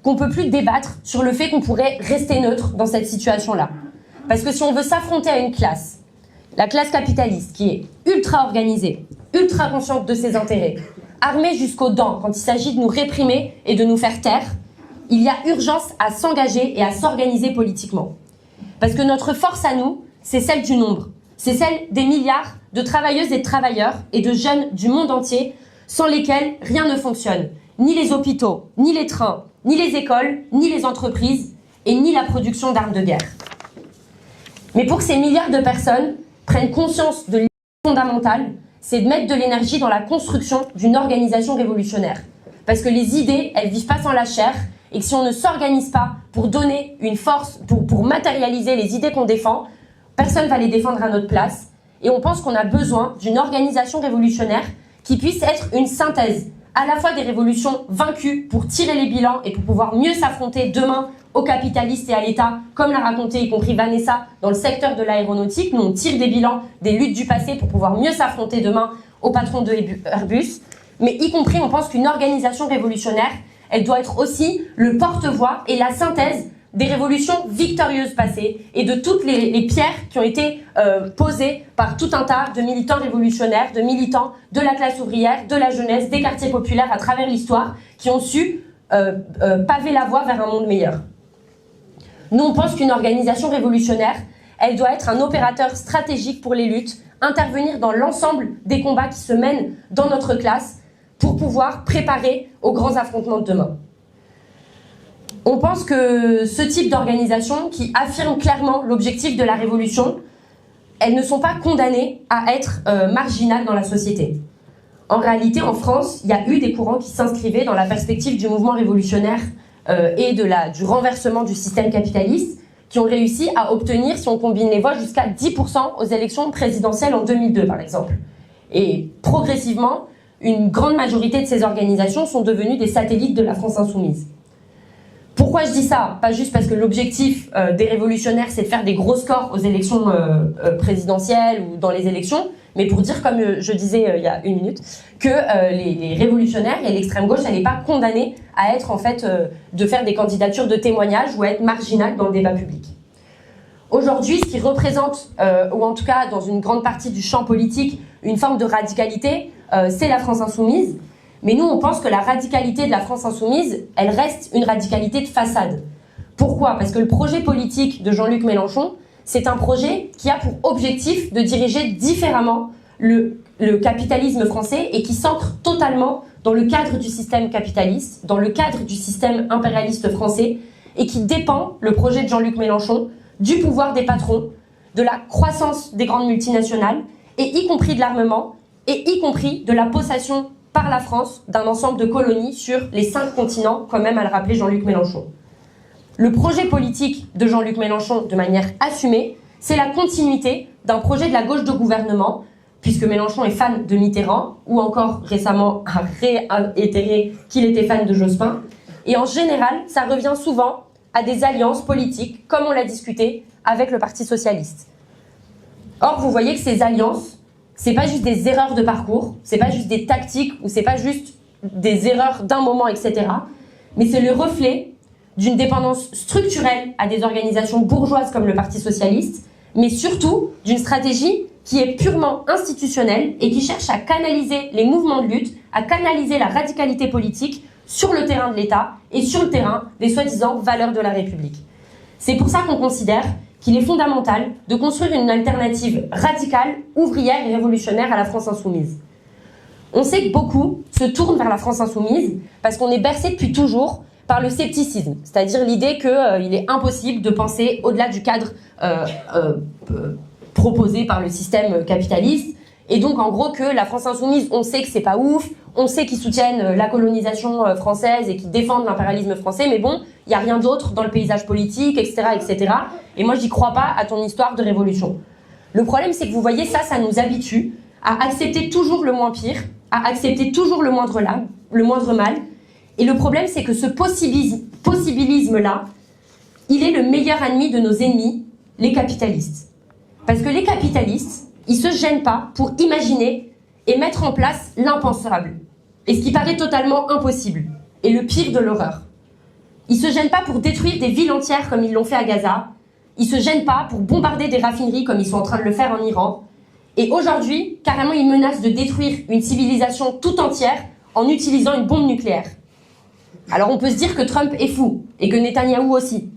qu'on ne peut plus débattre sur le fait qu'on pourrait rester neutre dans cette situation-là. Parce que si on veut s'affronter à une classe, la classe capitaliste, qui est ultra organisée, ultra consciente de ses intérêts, armée jusqu'aux dents quand il s'agit de nous réprimer et de nous faire taire, il y a urgence à s'engager et à s'organiser politiquement. Parce que notre force à nous, c'est celle du nombre. C'est celle des milliards de travailleuses et de travailleurs et de jeunes du monde entier, sans lesquels rien ne fonctionne. Ni les hôpitaux, ni les trains, ni les écoles, ni les entreprises, et ni la production d'armes de guerre. Mais pour que ces milliards de personnes prennent conscience de l'idée fondamentale, c'est de mettre de l'énergie dans la construction d'une organisation révolutionnaire. Parce que les idées, elles vivent pas sans la chair, et que si on ne s'organise pas pour donner une force, pour matérialiser les idées qu'on défend, personne va les défendre à notre place. Et on pense qu'on a besoin d'une organisation révolutionnaire qui puisse être une synthèse à la fois des révolutions vaincues pour tirer les bilans et pour pouvoir mieux s'affronter demain aux capitalistes et à l'État, comme l'a raconté y compris Vanessa dans le secteur de l'aéronautique. Nous, on tire des bilans des luttes du passé pour pouvoir mieux s'affronter demain aux patrons de Airbus. Mais y compris, on pense qu'une organisation révolutionnaire, elle doit être aussi le porte-voix et la synthèse des révolutions victorieuses passées et de toutes les pierres qui ont été posées par tout un tas de militants révolutionnaires, de militants de la classe ouvrière, de la jeunesse, des quartiers populaires à travers l'histoire, qui ont su paver la voie vers un monde meilleur. Nous, on pense qu'une organisation révolutionnaire, elle doit être un opérateur stratégique pour les luttes, intervenir dans l'ensemble des combats qui se mènent dans notre classe pour pouvoir préparer aux grands affrontements de demain. On pense que ce type d'organisation qui affirme clairement l'objectif de la révolution, elles ne sont pas condamnées à être marginales dans la société. En réalité, en France, il y a eu des courants qui s'inscrivaient dans la perspective du mouvement révolutionnaire et du renversement du système capitaliste, qui ont réussi à obtenir, si on combine les voix, jusqu'à 10% aux élections présidentielles en 2002, par exemple. Et progressivement, une grande majorité de ces organisations sont devenues des satellites de la France insoumise. Pourquoi je dis ça? Pas juste parce que l'objectif des révolutionnaires, c'est de faire des gros scores aux élections présidentielles ou dans les élections, mais pour dire, comme je disais il y a une minute, que les révolutionnaires et l'extrême gauche, elle n'est pas condamnée à être, en fait, de faire des candidatures de témoignage ou à être marginale dans le débat public. Aujourd'hui, ce qui représente, ou en tout cas dans une grande partie du champ politique, une forme de radicalité, c'est la France insoumise. Mais nous, on pense que la radicalité de la France insoumise, elle reste une radicalité de façade. Pourquoi? Parce que le projet politique de Jean-Luc Mélenchon, c'est un projet qui a pour objectif de diriger différemment le capitalisme français et qui s'ancre totalement dans le cadre du système capitaliste, dans le cadre du système impérialiste français, et qui dépend, le projet de Jean-Luc Mélenchon, du pouvoir des patrons, de la croissance des grandes multinationales, et y compris de l'armement, et y compris de la possession par la France d'un ensemble de colonies sur les 5 continents, comme même a le rappelé Jean-Luc Mélenchon. Le projet politique de Jean-Luc Mélenchon, de manière assumée, c'est la continuité d'un projet de la gauche de gouvernement, puisque Mélenchon est fan de Mitterrand, ou encore récemment a réitéré qu'il était fan de Jospin. Et en général, ça revient souvent à des alliances politiques, comme on l'a discuté avec le Parti socialiste. Or, vous voyez que ces alliances, c'est pas juste des erreurs de parcours, c'est pas juste des tactiques, ou c'est pas juste des erreurs d'un moment, etc. Mais c'est le reflet d'une dépendance structurelle à des organisations bourgeoises comme le Parti socialiste, mais surtout d'une stratégie qui est purement institutionnelle et qui cherche à canaliser les mouvements de lutte, à canaliser la radicalité politique sur le terrain de l'État et sur le terrain des soi-disant valeurs de la République. C'est pour ça qu'on considère qu'il est fondamental de construire une alternative radicale, ouvrière et révolutionnaire à la France insoumise. On sait que beaucoup se tournent vers la France insoumise parce qu'on est bercé depuis toujours par le scepticisme, c'est-à-dire l'idée qu'il est impossible de penser au-delà du cadre proposé par le système capitaliste, et donc en gros que la France insoumise, on sait que c'est pas ouf, on sait qu'ils soutiennent la colonisation française et qu'ils défendent l'impérialisme français, mais bon, il n'y a rien d'autre dans le paysage politique, etc., etc. Et moi, j'y crois pas à ton histoire de révolution. Le problème, c'est que vous voyez, ça nous habitue à accepter toujours le moins pire, à accepter toujours le moindre mal. Et le problème, c'est que ce possibilisme-là, il est le meilleur ennemi de nos ennemis, les capitalistes. Parce que les capitalistes, ils se gênent pas pour imaginer et mettre en place l'impensable. Et ce qui paraît totalement impossible. Et le pire de l'horreur. Ils se gênent pas pour détruire des villes entières comme ils l'ont fait à Gaza. Ils se gênent pas pour bombarder des raffineries comme ils sont en train de le faire en Iran. Et aujourd'hui, carrément, ils menacent de détruire une civilisation tout entière en utilisant une bombe nucléaire. Alors on peut se dire que Trump est fou, et que Netanyahou aussi.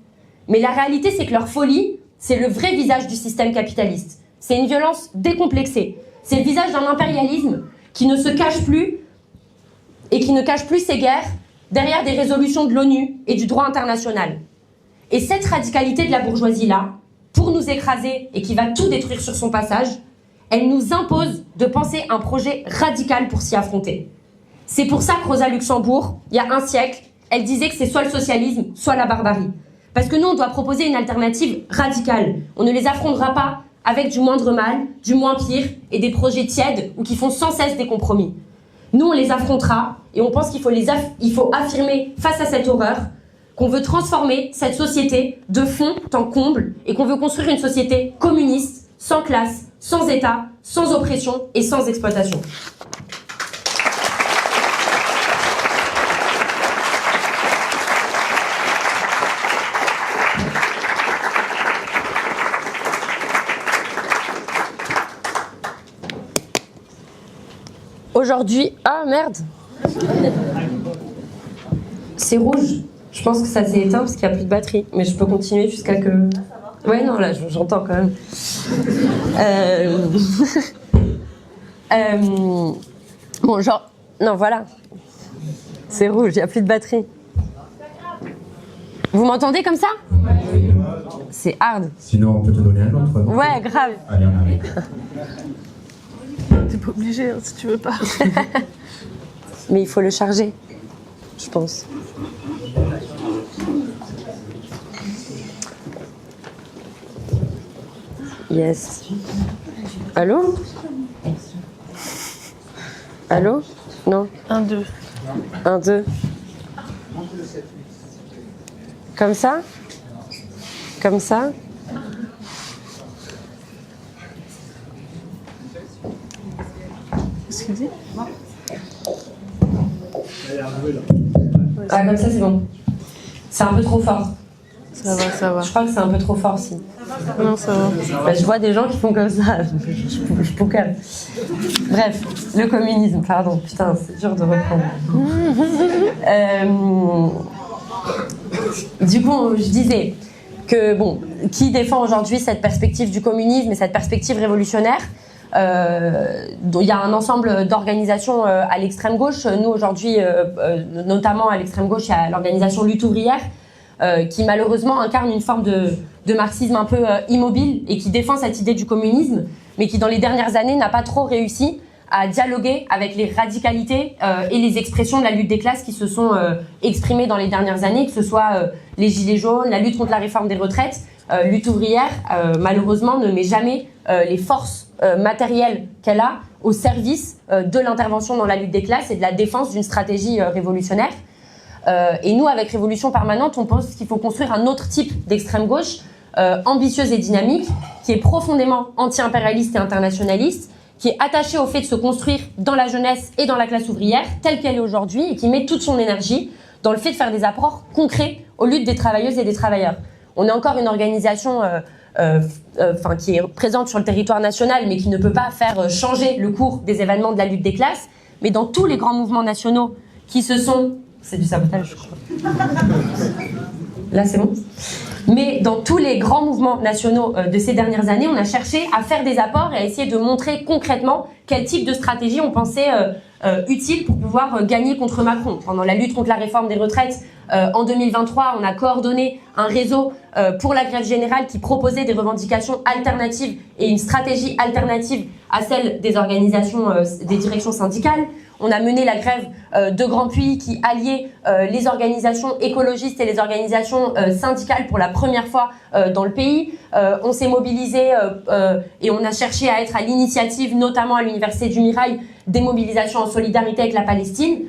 Mais la réalité, c'est que leur folie, c'est le vrai visage du système capitaliste. C'est une violence décomplexée. C'est le visage d'un impérialisme qui ne se cache plus et qui ne cache plus ses guerres derrière des résolutions de l'ONU et du droit international. Et cette radicalité de la bourgeoisie-là, pour nous écraser et qui va tout détruire sur son passage, elle nous impose de penser un projet radical pour s'y affronter. C'est pour ça que Rosa Luxembourg, il y a un siècle, elle disait que c'est soit le socialisme, soit la barbarie. Parce que nous, on doit proposer une alternative radicale. On ne les affrontera pas avec du moindre mal, du moins pire, et des projets tièdes ou qui font sans cesse des compromis. Nous, on les affrontera, et on pense qu'il faut affirmer face à cette horreur qu'on veut transformer cette société de fond en comble, et qu'on veut construire une société communiste, sans classe, sans État, sans oppression et sans exploitation. Aujourd'hui... Ah merde! C'est rouge. Je pense que ça s'est éteint parce qu'il n'y a plus de batterie. Mais je peux continuer jusqu'à que... Ouais, non, là, j'entends quand même. Bon, genre... Non, voilà. C'est rouge, il n'y a plus de batterie. Vous m'entendez comme ça? C'est hard. Sinon, on peut te donner un autre. Ouais, grave. Allez, on arrive. T'es pas obligé hein, si tu veux pas. Mais il faut le charger, je pense. Yes. Allô? Allô? Non? 1, 2. 1, 2. Comme ça? Comme ça? Qu'est-ce qu'il dit? Ah, comme ça, c'est bon. C'est un peu trop fort. Ça va, ça va. Je crois que c'est un peu trop fort, si. Non, ça va. Bah, je vois des gens qui font comme ça. Je poucave. Bref, le communisme, pardon. Putain, c'est dur de reprendre. Du coup, je disais que, bon, qui défend aujourd'hui cette perspective du communisme et cette perspective révolutionnaire? Il y a un ensemble d'organisations à l'extrême gauche. Nous, aujourd'hui, notamment à l'extrême gauche, il y a l'organisation Lutte ouvrière, qui malheureusement incarne une forme de marxisme un peu immobile et qui défend cette idée du communisme, mais qui dans les dernières années n'a pas trop réussi à dialoguer avec les radicalités et les expressions de la lutte des classes qui se sont exprimées dans les dernières années, que ce soit les gilets jaunes, la lutte contre la réforme des retraites. Lutte ouvrière, malheureusement, ne met jamais les forces matérielles qu'elle a au service de l'intervention dans la lutte des classes et de la défense d'une stratégie révolutionnaire. Et nous, avec Révolution Permanente, on pense qu'il faut construire un autre type d'extrême gauche, ambitieuse et dynamique, qui est profondément anti-impérialiste et internationaliste, qui est attachée au fait de se construire dans la jeunesse et dans la classe ouvrière, telle qu'elle est aujourd'hui, et qui met toute son énergie dans le fait de faire des apports concrets aux luttes des travailleuses et des travailleurs. On est encore une organisation qui est présente sur le territoire national, mais qui ne peut pas faire changer le cours des événements de la lutte des classes. Mais dans tous les grands mouvements nationaux qui se sont... C'est du sabotage, je crois. Là, c'est bon. Mais dans tous les grands mouvements nationaux de ces dernières années, on a cherché à faire des apports et à essayer de montrer concrètement quel type de stratégie on pensait utile pour pouvoir gagner contre Macron. Pendant la lutte contre la réforme des retraites, en 2023, on a coordonné un réseau pour la grève générale qui proposait des revendications alternatives et une stratégie alternative à celle des organisations, des directions syndicales. On a mené la grève de Grand Puy qui alliait les organisations écologistes et les organisations syndicales pour la première fois dans le pays. On s'est mobilisé et on a cherché à être à l'initiative, notamment à l'Université du Mirail, des mobilisations en solidarité avec la Palestine.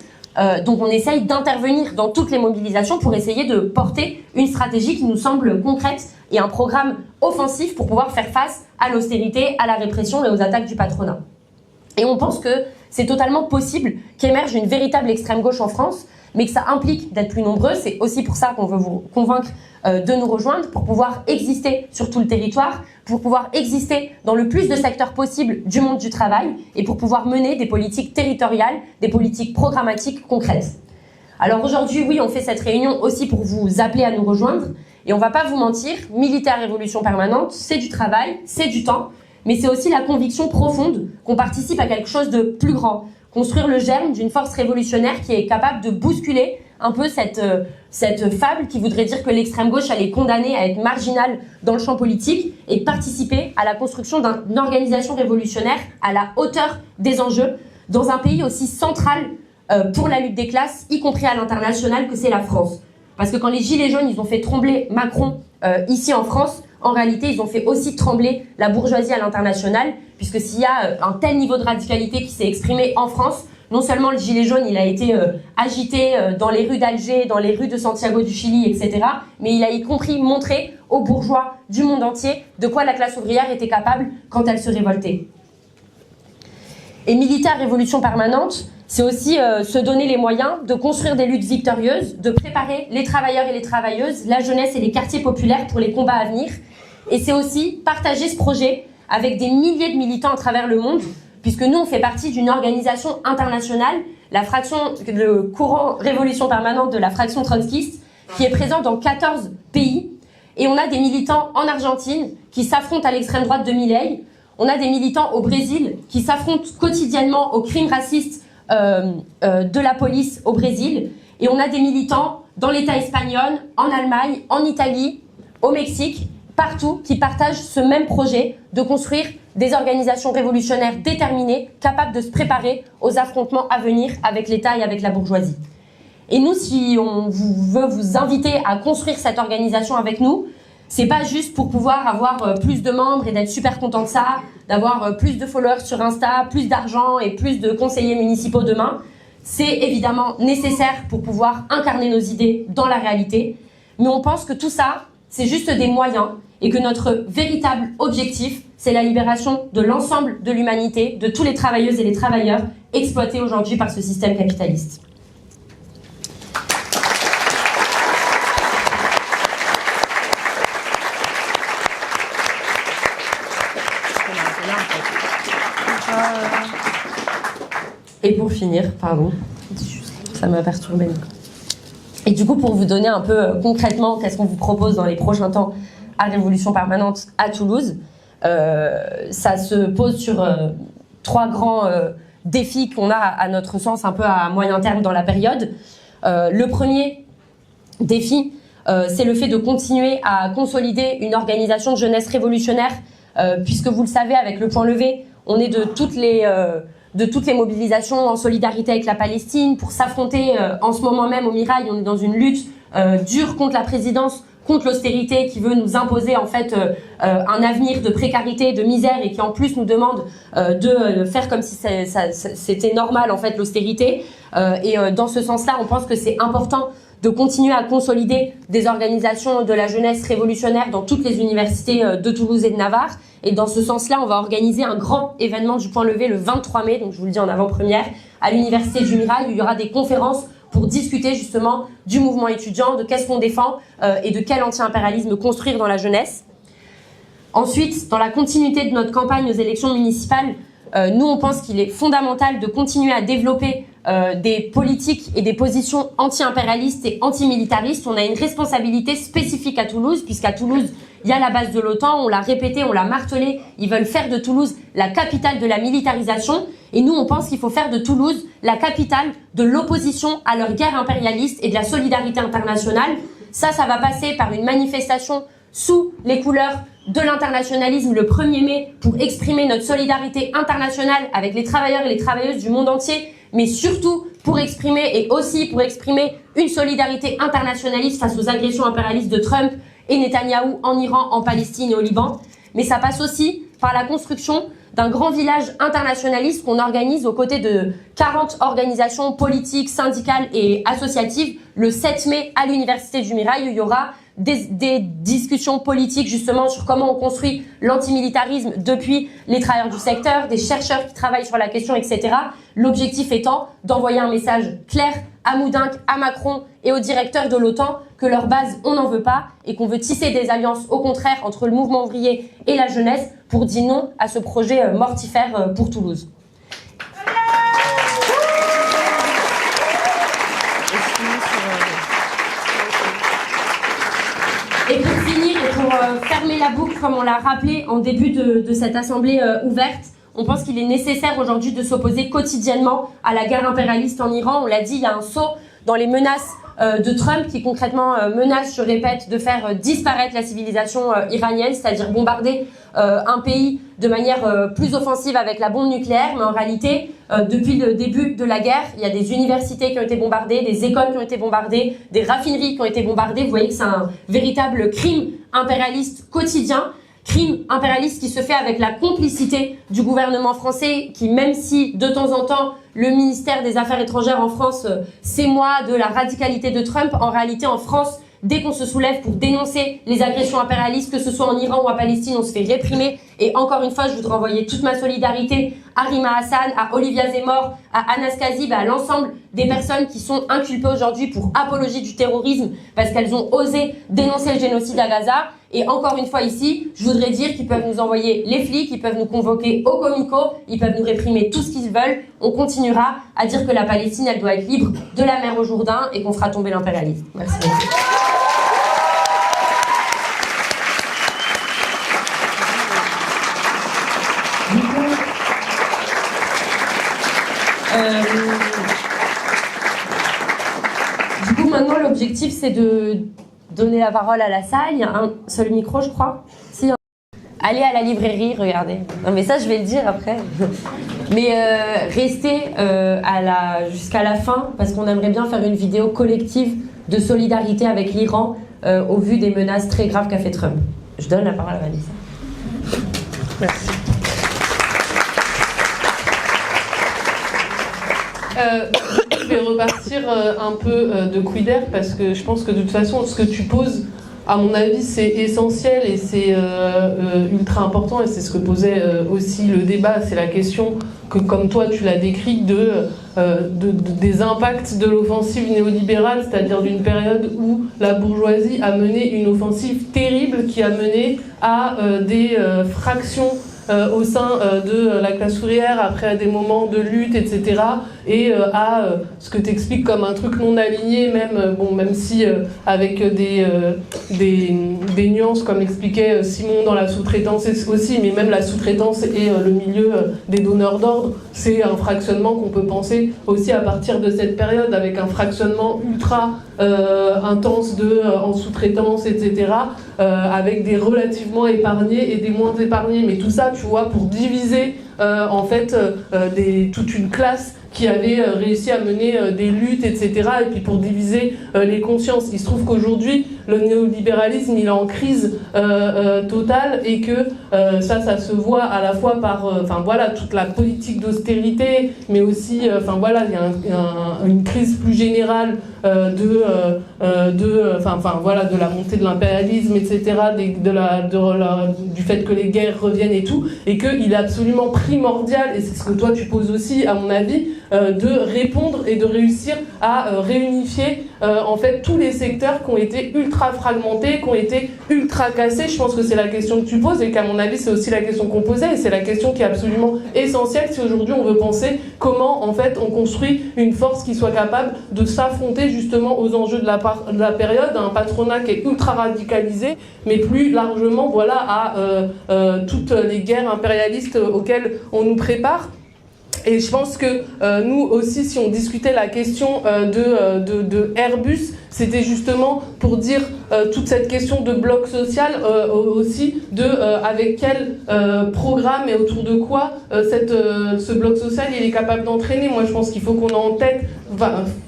Donc on essaye d'intervenir dans toutes les mobilisations pour essayer de porter une stratégie qui nous semble concrète et un programme offensif pour pouvoir faire face à l'austérité, à la répression et aux attaques du patronat. Et on pense que c'est totalement possible qu'émerge une véritable extrême gauche en France, mais que ça implique d'être plus nombreux. C'est aussi pour ça qu'on veut vous convaincre de nous rejoindre, pour pouvoir exister sur tout le territoire, pour pouvoir exister dans le plus de secteurs possibles du monde du travail et pour pouvoir mener des politiques territoriales, des politiques programmatiques concrètes. Alors aujourd'hui, oui, on fait cette réunion aussi pour vous appeler à nous rejoindre. Et on va pas vous mentir, militer à Révolution Permanente, c'est du travail, c'est du temps, mais c'est aussi la conviction profonde qu'on participe à quelque chose de plus grand, construire le germe d'une force révolutionnaire qui est capable de bousculer un peu cette fable qui voudrait dire que l'extrême gauche elle est condamnée à être marginale dans le champ politique et participer à la construction d'une organisation révolutionnaire à la hauteur des enjeux dans un pays aussi central pour la lutte des classes, y compris à l'international, que c'est la France. Parce que quand les Gilets jaunes ils ont fait trembler Macron ici en France, en réalité ils ont fait aussi trembler la bourgeoisie à l'international, puisque s'il y a un tel niveau de radicalité qui s'est exprimé en France, non seulement le gilet jaune, il a été agité dans les rues d'Alger, dans les rues de Santiago du Chili, etc., mais il a y compris montré aux bourgeois du monde entier de quoi la classe ouvrière était capable quand elle se révoltait. Et militer à révolution permanente, c'est aussi se donner les moyens de construire des luttes victorieuses, de préparer les travailleurs et les travailleuses, la jeunesse et les quartiers populaires pour les combats à venir. Et c'est aussi partager ce projet avec des milliers de militants à travers le monde, puisque nous, on fait partie d'une organisation internationale, le courant Révolution Permanente de la fraction trotskiste, qui est présent dans 14 pays. Et on a des militants en Argentine qui s'affrontent à l'extrême droite de Milei. On a des militants au Brésil qui s'affrontent quotidiennement aux crimes racistes de la police au Brésil. Et on a des militants dans l'État espagnol, en Allemagne, en Italie, au Mexique, partout, qui partagent ce même projet de construire des organisations révolutionnaires déterminées, capables de se préparer aux affrontements à venir avec l'État et avec la bourgeoisie. Et nous, si on veut vous inviter à construire cette organisation avec nous, c'est pas juste pour pouvoir avoir plus de membres et d'être super content de ça, d'avoir plus de followers sur Insta, plus d'argent et plus de conseillers municipaux demain. C'est évidemment nécessaire pour pouvoir incarner nos idées dans la réalité. Mais on pense que tout ça, c'est juste des moyens et que notre véritable objectif, c'est la libération de l'ensemble de l'humanité, de tous les travailleuses et les travailleurs exploités aujourd'hui par ce système capitaliste. Et pour finir, pardon, ça m'a perturbée. Et du coup, pour vous donner un peu concrètement qu'est-ce qu'on vous propose dans les prochains temps à Révolution Permanente à Toulouse, ça se pose sur 3 grands défis qu'on a à notre sens un peu à moyen terme dans la période. Le premier défi, c'est le fait de continuer à consolider une organisation de jeunesse révolutionnaire, puisque vous le savez, avec le Point Levé, on est de toutes les mobilisations en solidarité avec la Palestine pour s'affronter en ce moment même au Mirail. On est dans une lutte dure contre la présidence, contre l'austérité qui veut nous imposer en fait un avenir de précarité, de misère et qui en plus nous demande de faire comme si c'était normal en fait l'austérité. Et dans ce sens-là, on pense que c'est important de continuer à consolider des organisations de la jeunesse révolutionnaire dans toutes les universités de Toulouse et de Navarre. Et dans ce sens-là, on va organiser un grand événement du Point Levé le 23 mai, donc je vous le dis en avant-première, à l'université du Mirail, où il y aura des conférences pour discuter justement du mouvement étudiant, de qu'est-ce qu'on défend et de quel anti-impérialisme construire dans la jeunesse. Ensuite, dans la continuité de notre campagne aux élections municipales, nous on pense qu'il est fondamental de continuer à développer des politiques et des positions anti-impérialistes et anti-militaristes. On a une responsabilité spécifique à Toulouse, puisqu'à Toulouse, il y a la base de l'OTAN, on l'a répété, on l'a martelé, ils veulent faire de Toulouse la capitale de la militarisation. Et nous, on pense qu'il faut faire de Toulouse la capitale de l'opposition à leur guerre impérialiste et de la solidarité internationale. Ça va passer par une manifestation sous les couleurs de l'internationalisme le 1er mai pour exprimer notre solidarité internationale avec les travailleurs et les travailleuses du monde entier, mais surtout pour exprimer et aussi pour exprimer une solidarité internationaliste face aux agressions impérialistes de Trump et Netanyahou en Iran, en Palestine et au Liban. Mais ça passe aussi par la construction d'un grand village internationaliste qu'on organise aux côtés de 40 organisations politiques, syndicales et associatives le 7 mai à l'Université du Mirail, où il y aura des discussions politiques justement sur comment on construit l'antimilitarisme depuis les travailleurs du secteur, des chercheurs qui travaillent sur la question, etc. L'objectif étant d'envoyer un message clair à Moudinque, à Macron et aux directeurs de l'OTAN que leur base, on n'en veut pas et qu'on veut tisser des alliances au contraire entre le mouvement ouvrier et la jeunesse pour dire non à ce projet mortifère pour Toulouse. Et pour finir et pour fermer la boucle, comme on l'a rappelé en début de cette assemblée ouverte, On pense qu'il est nécessaire aujourd'hui de s'opposer quotidiennement à la guerre impérialiste en Iran. On l'a dit, il y a un saut dans les menaces de Trump qui concrètement menace, je répète, de faire disparaître la civilisation iranienne, c'est-à-dire bombarder un pays de manière plus offensive avec la bombe nucléaire. Mais en réalité, depuis le début de la guerre, il y a des universités qui ont été bombardées, des écoles qui ont été bombardées, des raffineries qui ont été bombardées. Vous voyez que c'est un véritable crime impérialiste quotidien. Crime impérialiste qui se fait avec la complicité du gouvernement français qui, même si de temps en temps le ministère des Affaires étrangères en France s'émoit de la radicalité de Trump, en réalité en France, dès qu'on se soulève pour dénoncer les agressions impérialistes, que ce soit en Iran ou à Palestine, on se fait réprimer. Et encore une fois, je voudrais envoyer toute ma solidarité à Rima Hassan, à Olivia Zemmour, à Anas Kazib, à l'ensemble des personnes qui sont inculpées aujourd'hui pour apologie du terrorisme parce qu'elles ont osé dénoncer le génocide à Gaza. Et encore une fois ici, je voudrais dire qu'ils peuvent nous envoyer les flics, ils peuvent nous convoquer au comico, ils peuvent nous réprimer tout ce qu'ils veulent. On continuera à dire que la Palestine, elle doit être libre de la mer au Jourdain et qu'on fera tomber l'impérialisme. Merci. Du coup, maintenant, l'objectif, c'est de donner la parole à la salle. Il y a un seul micro, je crois. Si, allez à la librairie, regardez. Non, mais ça, je vais le dire après. Mais restez jusqu'à la fin, parce qu'on aimerait bien faire une vidéo collective de solidarité avec l'Iran au vu des menaces très graves qu'a fait Trump. Je donne la parole à Vanessa. Merci. Je vais repartir un peu de Quider parce que je pense que de toute façon ce que tu poses, à mon avis, c'est essentiel et c'est ultra important et c'est ce que posait aussi le débat. C'est la question que, comme toi tu l'as décrit, des impacts de l'offensive néolibérale, c'est-à-dire d'une période où la bourgeoisie a mené une offensive terrible qui a mené à des fractions au sein de la classe ouvrière après des moments de lutte, etc. et à ce que tu expliques comme un truc non aligné, même si avec des nuances comme expliquait Simon dans la sous-traitance aussi, mais même la sous-traitance et le milieu des donneurs d'ordre, c'est un fractionnement qu'on peut penser aussi à partir de cette période avec un fractionnement ultra intense en sous-traitance, etc. Avec des relativement épargnés et des moins épargnés, mais tout ça, tu vois, pour diviser en fait toute une classe qui avait réussi à mener des luttes, etc. Et puis pour diviser les consciences. Il se trouve qu'aujourd'hui, le néolibéralisme, il est en crise totale et que ça se voit à la fois par toute la politique d'austérité, mais aussi il y a une crise plus générale de la montée de l'impérialisme, etc., du fait que les guerres reviennent et tout, et qu'il est absolument primordial, et c'est ce que toi tu poses aussi, à mon avis, de répondre et de réussir à réunifier en fait tous les secteurs qui ont été ultra fragmentés, qui ont été ultra cassés. Je pense que c'est la question que tu poses et qu'à mon avis c'est aussi la question qu'on posait et c'est la question qui est absolument essentielle si aujourd'hui on veut penser comment en fait on construit une force qui soit capable de s'affronter justement aux enjeux de la période, un patronat qui est ultra radicalisé, mais plus largement à toutes les guerres impérialistes auxquelles on nous prépare. Et je pense que nous aussi, si on discutait la question de Airbus, c'était justement pour dire toute cette question de bloc social aussi, avec quel programme et autour de quoi ce bloc social il est capable d'entraîner. Moi, je pense qu'il faut qu'on ait en tête,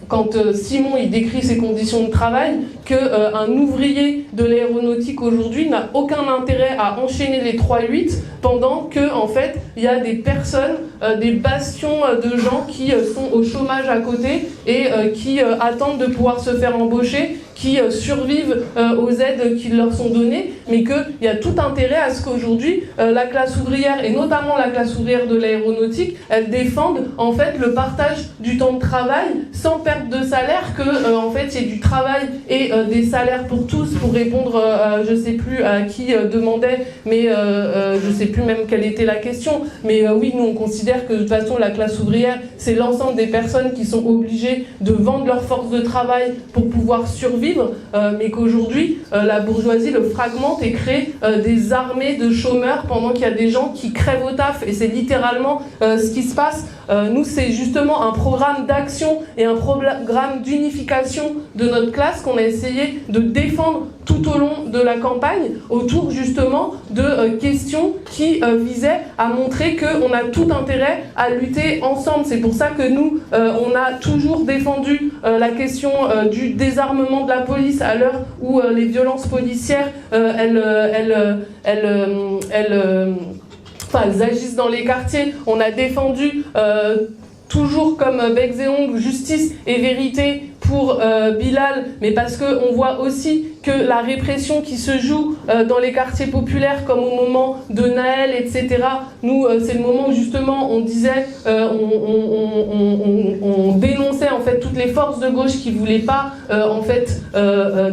quand Simon il décrit ses conditions de travail, qu'un ouvrier de l'aéronautique aujourd'hui n'a aucun intérêt à enchaîner les 3-8 pendant que en fait il y a des personnes, des bastions de gens qui sont au chômage à côté et qui attendent de pouvoir se faire embaucher, qui survivent aux aides qui leur sont données, mais qu'il y a tout intérêt à ce qu'aujourd'hui la classe ouvrière, et notamment la classe ouvrière de l'aéronautique, elle défende en fait le partage du temps de travail sans perdre perte de salaire que en fait il y ait du travail et des salaires pour tous, pour répondre je sais plus à qui demandait, mais je sais plus même quelle était la question, mais oui, nous on considère que de toute façon la classe ouvrière c'est l'ensemble des personnes qui sont obligées de vendre leur force de travail pour pouvoir survivre, mais qu'aujourd'hui la bourgeoisie le fragmente et crée des armées de chômeurs pendant qu'il y a des gens qui crèvent au taf, et c'est littéralement ce qui se passe. Nous, c'est justement un programme d'action et un programme d'unification de notre classe qu'on a essayé de défendre tout au long de la campagne, autour justement de questions qui visaient à montrer qu'on a tout intérêt à lutter ensemble. C'est pour ça que nous, on a toujours défendu la question du désarmement de la police à l'heure où les violences policières, elles agissent dans les quartiers. On a défendu toujours comme becs et ongles, justice et vérité pour Bilal, mais parce qu'on voit aussi que la répression qui se joue dans les quartiers populaires, comme au moment de Naël, etc., nous, c'est le moment où justement on disait, on dénonçait en fait toutes les forces de gauche qui voulaient pas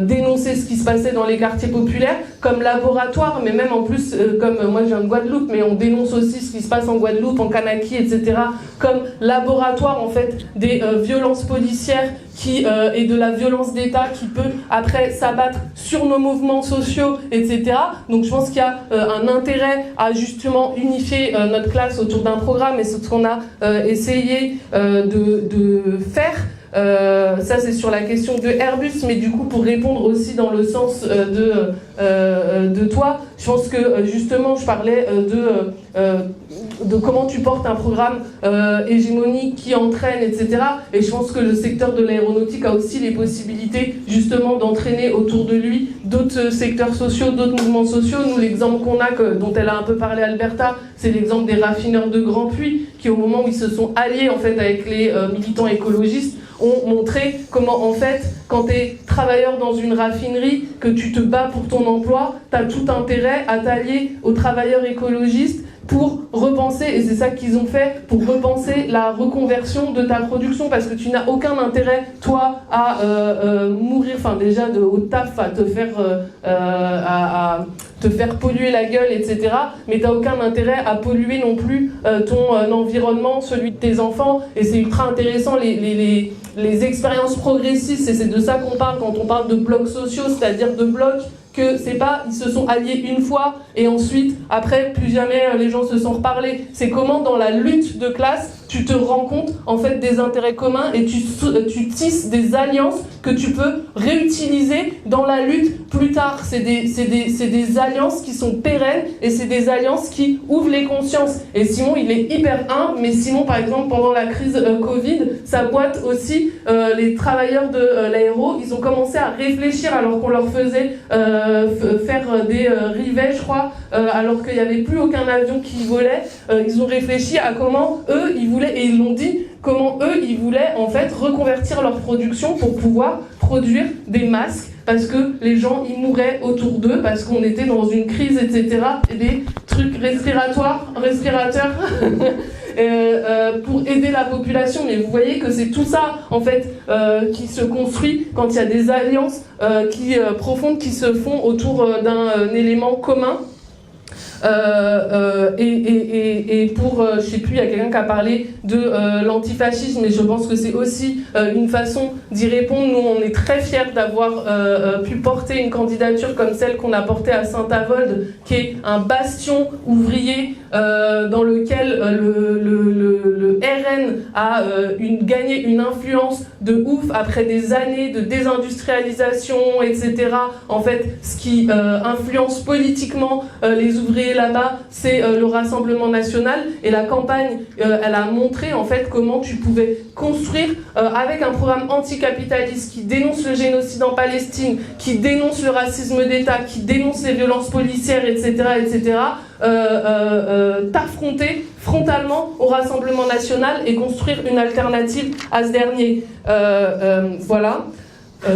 dénoncer ce qui se passait dans les quartiers populaires, comme Laboratoire, mais même en plus, comme moi je viens de Guadeloupe, mais on dénonce aussi ce qui se passe en Guadeloupe, en Kanaki, etc., comme Laboratoire en fait des violences policières et de la violence d'État qui peut après s'abattre sur nos mouvements sociaux, etc. Donc je pense qu'il y a un intérêt à justement unifier notre classe autour d'un programme, et c'est ce qu'on a essayé de faire. Ça c'est sur la question de Airbus, mais du coup pour répondre aussi dans le sens de toi, je pense que justement je parlais de comment tu portes un programme hégémonique qui entraîne, etc. Et je pense que le secteur de l'aéronautique a aussi les possibilités justement d'entraîner autour de lui d'autres secteurs sociaux, d'autres mouvements sociaux. Nous, l'exemple qu'on a, dont elle a un peu parlé Alberta, c'est l'exemple des raffineurs de Grand Puy, qui au moment où ils se sont alliés en fait avec les militants écologistes, ont montré comment en fait, quand tu es travailleur dans une raffinerie, que tu te bats pour ton emploi, tu as tout intérêt à t'allier aux travailleurs écologistes pour repenser, et c'est ça qu'ils ont fait, pour repenser la reconversion de ta production, parce que tu n'as aucun intérêt, toi, à mourir, enfin déjà au taf, à te faire te faire polluer la gueule, etc. Mais t'as aucun intérêt à polluer non plus ton environnement, celui de tes enfants, et c'est ultra intéressant les expériences progressistes, et c'est de ça qu'on parle quand on parle de blocs sociaux, c'est-à-dire de blocs que c'est pas, ils se sont alliés une fois et ensuite, après, plus jamais les gens se sont reparlés. C'est comment dans la lutte de classe, tu te rends compte en fait des intérêts communs et tu tisses des alliances que tu peux réutiliser dans la lutte plus tard. C'est des alliances qui sont pérennes et c'est des alliances qui ouvrent les consciences. Et Simon, il est hyper humble, mais Simon, par exemple, pendant la crise Covid, sa boîte aussi, les travailleurs de l'aéro, ils ont commencé à réfléchir alors qu'on leur faisait faire des rivets, je crois, alors qu'il n'y avait plus aucun avion qui volait. Ils ont réfléchi à comment eux, ils voulaient, et ils l'ont dit, comment eux, ils voulaient en fait reconvertir leur production pour pouvoir produire des masques, parce que les gens, ils mouraient autour d'eux, parce qu'on était dans une crise, etc. Et des trucs respirateurs, pour aider la population. Mais vous voyez que c'est tout ça, en fait, qui se construit quand il y a des alliances profondes qui se font autour d'un élément commun. Et pour, je sais plus, il y a quelqu'un qui a parlé de l'antifascisme, mais je pense que c'est aussi une façon d'y répondre. Nous, on est très fiers d'avoir pu porter une candidature comme celle qu'on a portée à Saint-Avold, qui est un bastion ouvrier dans lequel le RN a gagné une influence de ouf après des années de désindustrialisation, etc. En fait, ce qui influence politiquement les ouvriers là-bas, c'est le Rassemblement national, et la campagne, elle a montré en fait comment tu pouvais construire avec un programme anticapitaliste qui dénonce le génocide en Palestine, qui dénonce le racisme d'État, qui dénonce les violences policières, etc., t'affronter frontalement au Rassemblement national et construire une alternative à ce dernier. Voilà.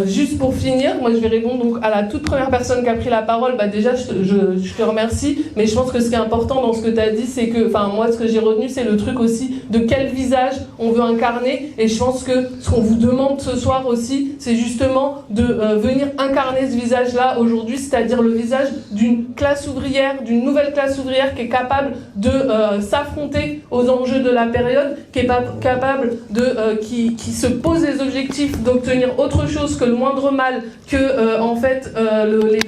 Juste pour finir, moi je vais répondre donc à la toute première personne qui a pris la parole. Déjà, je te remercie, mais je pense que ce qui est important dans ce que tu as dit, c'est que, moi, ce que j'ai retenu, c'est le truc aussi de quel visage on veut incarner. Et je pense que ce qu'on vous demande ce soir aussi, c'est justement de venir incarner ce visage-là aujourd'hui, c'est-à-dire le visage d'une classe ouvrière, d'une nouvelle classe ouvrière qui est capable de s'affronter aux enjeux de la période, qui est capable qui se pose des objectifs d'obtenir autre chose que le moindre mal, que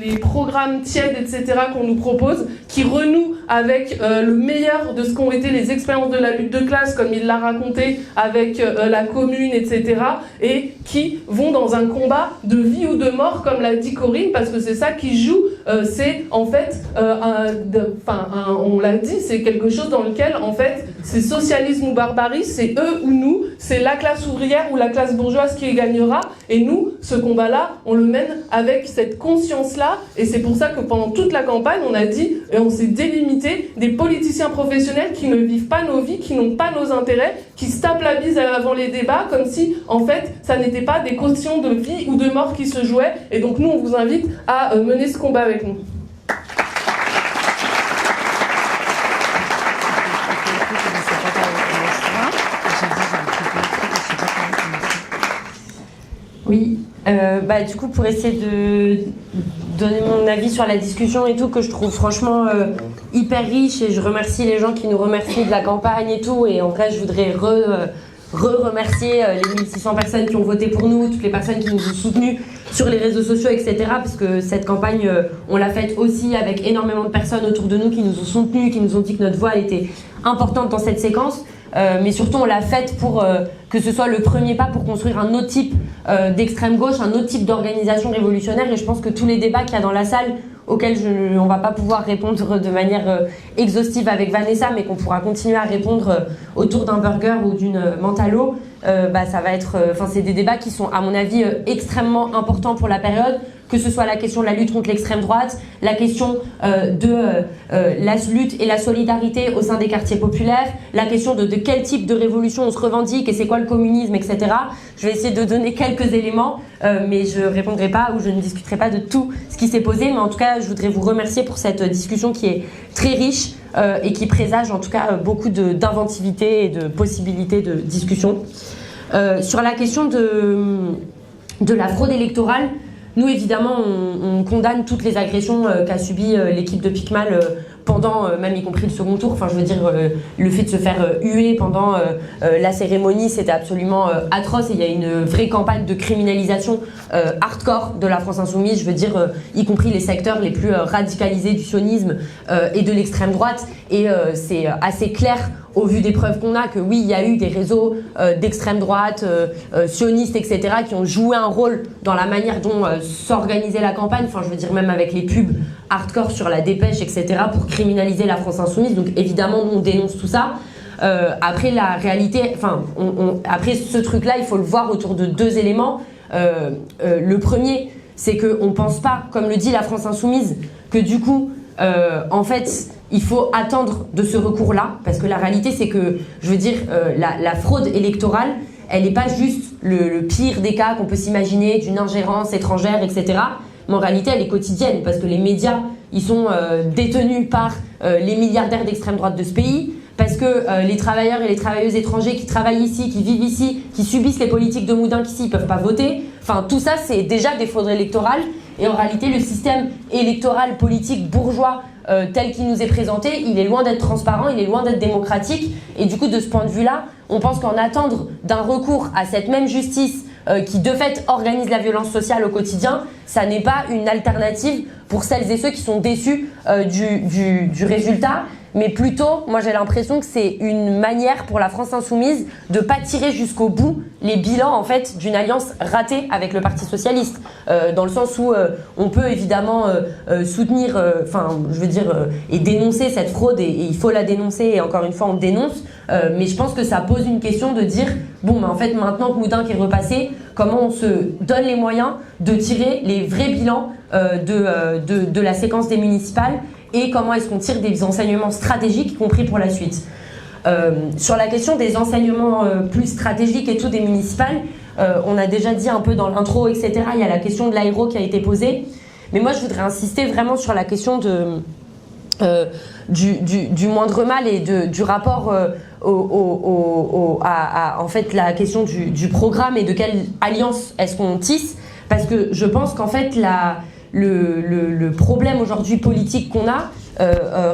les programmes tièdes, etc. qu'on nous propose, qui renouent avec le meilleur de ce qu'ont été les expériences de la lutte de classe, comme il l'a raconté avec la commune, etc. et qui vont dans un combat de vie ou de mort, comme l'a dit Corinne, parce que c'est ça qui joue. C'est en fait, on l'a dit, c'est quelque chose dans lequel en fait c'est socialisme ou barbarie, c'est eux ou nous, c'est la classe ouvrière ou la classe bourgeoise qui gagnera. Et nous, ce combat-là, on le mène avec cette conscience-là, et c'est pour ça que pendant toute la campagne, on a dit, et on s'est délimité des politiciens professionnels qui ne vivent pas nos vies, qui n'ont pas nos intérêts, qui se tapent la bise avant les débats, comme si, en fait, ça n'était pas des questions de vie ou de mort qui se jouaient. Et donc nous, on vous invite à mener ce combat avec nous. Oui, du coup, pour essayer de donner mon avis sur la discussion et tout, que je trouve franchement hyper riche, et je remercie les gens qui nous remercient de la campagne et tout, et en vrai, je voudrais remercier les 1600 personnes qui ont voté pour nous, toutes les personnes qui nous ont soutenus sur les réseaux sociaux, etc. Parce que cette campagne, on l'a faite aussi avec énormément de personnes autour de nous qui nous ont soutenus, qui nous ont dit que notre voix était importante dans cette séquence. Mais surtout on l'a faite pour que ce soit le premier pas pour construire un autre type d'extrême gauche, un autre type d'organisation révolutionnaire. Et je pense que tous les débats qu'il y a dans la salle, auxquels on va pas pouvoir répondre de manière exhaustive avec Vanessa, mais qu'on pourra continuer à répondre autour d'un burger ou d'une mentalo, ça va être, c'est des débats qui sont à mon avis extrêmement importants pour la période, que ce soit la question de la lutte contre l'extrême droite, la question de la lutte et la solidarité au sein des quartiers populaires, la question de quel type de révolution on se revendique et c'est quoi le communisme, etc. Je vais essayer de donner quelques éléments, mais je répondrai pas ou je ne discuterai pas de tout ce qui s'est posé, mais en tout cas je voudrais vous remercier pour cette discussion qui est très riche et qui présage en tout cas beaucoup d'inventivité et de possibilités de discussion. Sur la question de la fraude électorale, nous, évidemment, on condamne toutes les agressions qu'a subies l'équipe de Picmal pendant, même y compris le second tour. Enfin, je veux dire, le fait de se faire huer pendant la cérémonie, c'était absolument atroce. Et il y a une vraie campagne de criminalisation hardcore de la France insoumise, je veux dire, y compris les secteurs les plus radicalisés du sionisme et de l'extrême droite. Et c'est assez clair au vu des preuves qu'on a, que oui, il y a eu des réseaux d'extrême droite, sionistes, etc., qui ont joué un rôle dans la manière dont s'organisait la campagne, enfin je veux dire même avec les pubs hardcore sur la dépêche, etc., pour criminaliser la France insoumise. Donc évidemment, nous, on dénonce tout ça. Après, la réalité, après ce truc-là, il faut le voir autour de deux éléments. Le premier, c'est qu'on ne pense pas, comme le dit la France insoumise, que du coup, en fait, il faut attendre de ce recours-là, parce que la réalité, c'est que, je veux dire, la fraude électorale, elle n'est pas juste le pire des cas qu'on peut s'imaginer d'une ingérence étrangère, etc. Mais en réalité, elle est quotidienne, parce que les médias, ils sont détenus par les milliardaires d'extrême droite de ce pays, parce que les travailleurs et les travailleuses étrangers qui travaillent ici, qui vivent ici, qui subissent les politiques de Moudin qu'ici, ils ne peuvent pas voter. Enfin, tout ça, c'est déjà des fraudes électorales. Et en réalité, le système électoral, politique, bourgeois, tel qu'il nous est présenté, il est loin d'être transparent, il est loin d'être démocratique. Et du coup, de ce point de vue-là, on pense qu'en attendre d'un recours à cette même justice qui, de fait, organise la violence sociale au quotidien, ça n'est pas une alternative pour celles et ceux qui sont déçus du résultat. Mais plutôt, moi j'ai l'impression que c'est une manière pour la France insoumise de ne pas tirer jusqu'au bout les bilans en fait d'une alliance ratée avec le Parti socialiste, dans le sens où on peut évidemment soutenir, et dénoncer cette fraude et il faut la dénoncer et encore une fois on le dénonce, mais je pense que ça pose une question de dire bon, mais en fait maintenant que Moudin est repassé, comment on se donne les moyens de tirer les vrais bilans de la séquence des municipales et comment est-ce qu'on tire des enseignements stratégiques, y compris pour la suite. Sur la question des enseignements plus stratégiques et tout des municipales, On a déjà dit un peu dans l'intro, etc. Il y a la question de l'aéro qui a été posée. Mais moi, je voudrais insister vraiment sur la question du moindre mal et du rapport en fait, la question du programme et de quelle alliance est-ce qu'on tisse. Parce que je pense qu'en fait, le problème aujourd'hui politique qu'on a,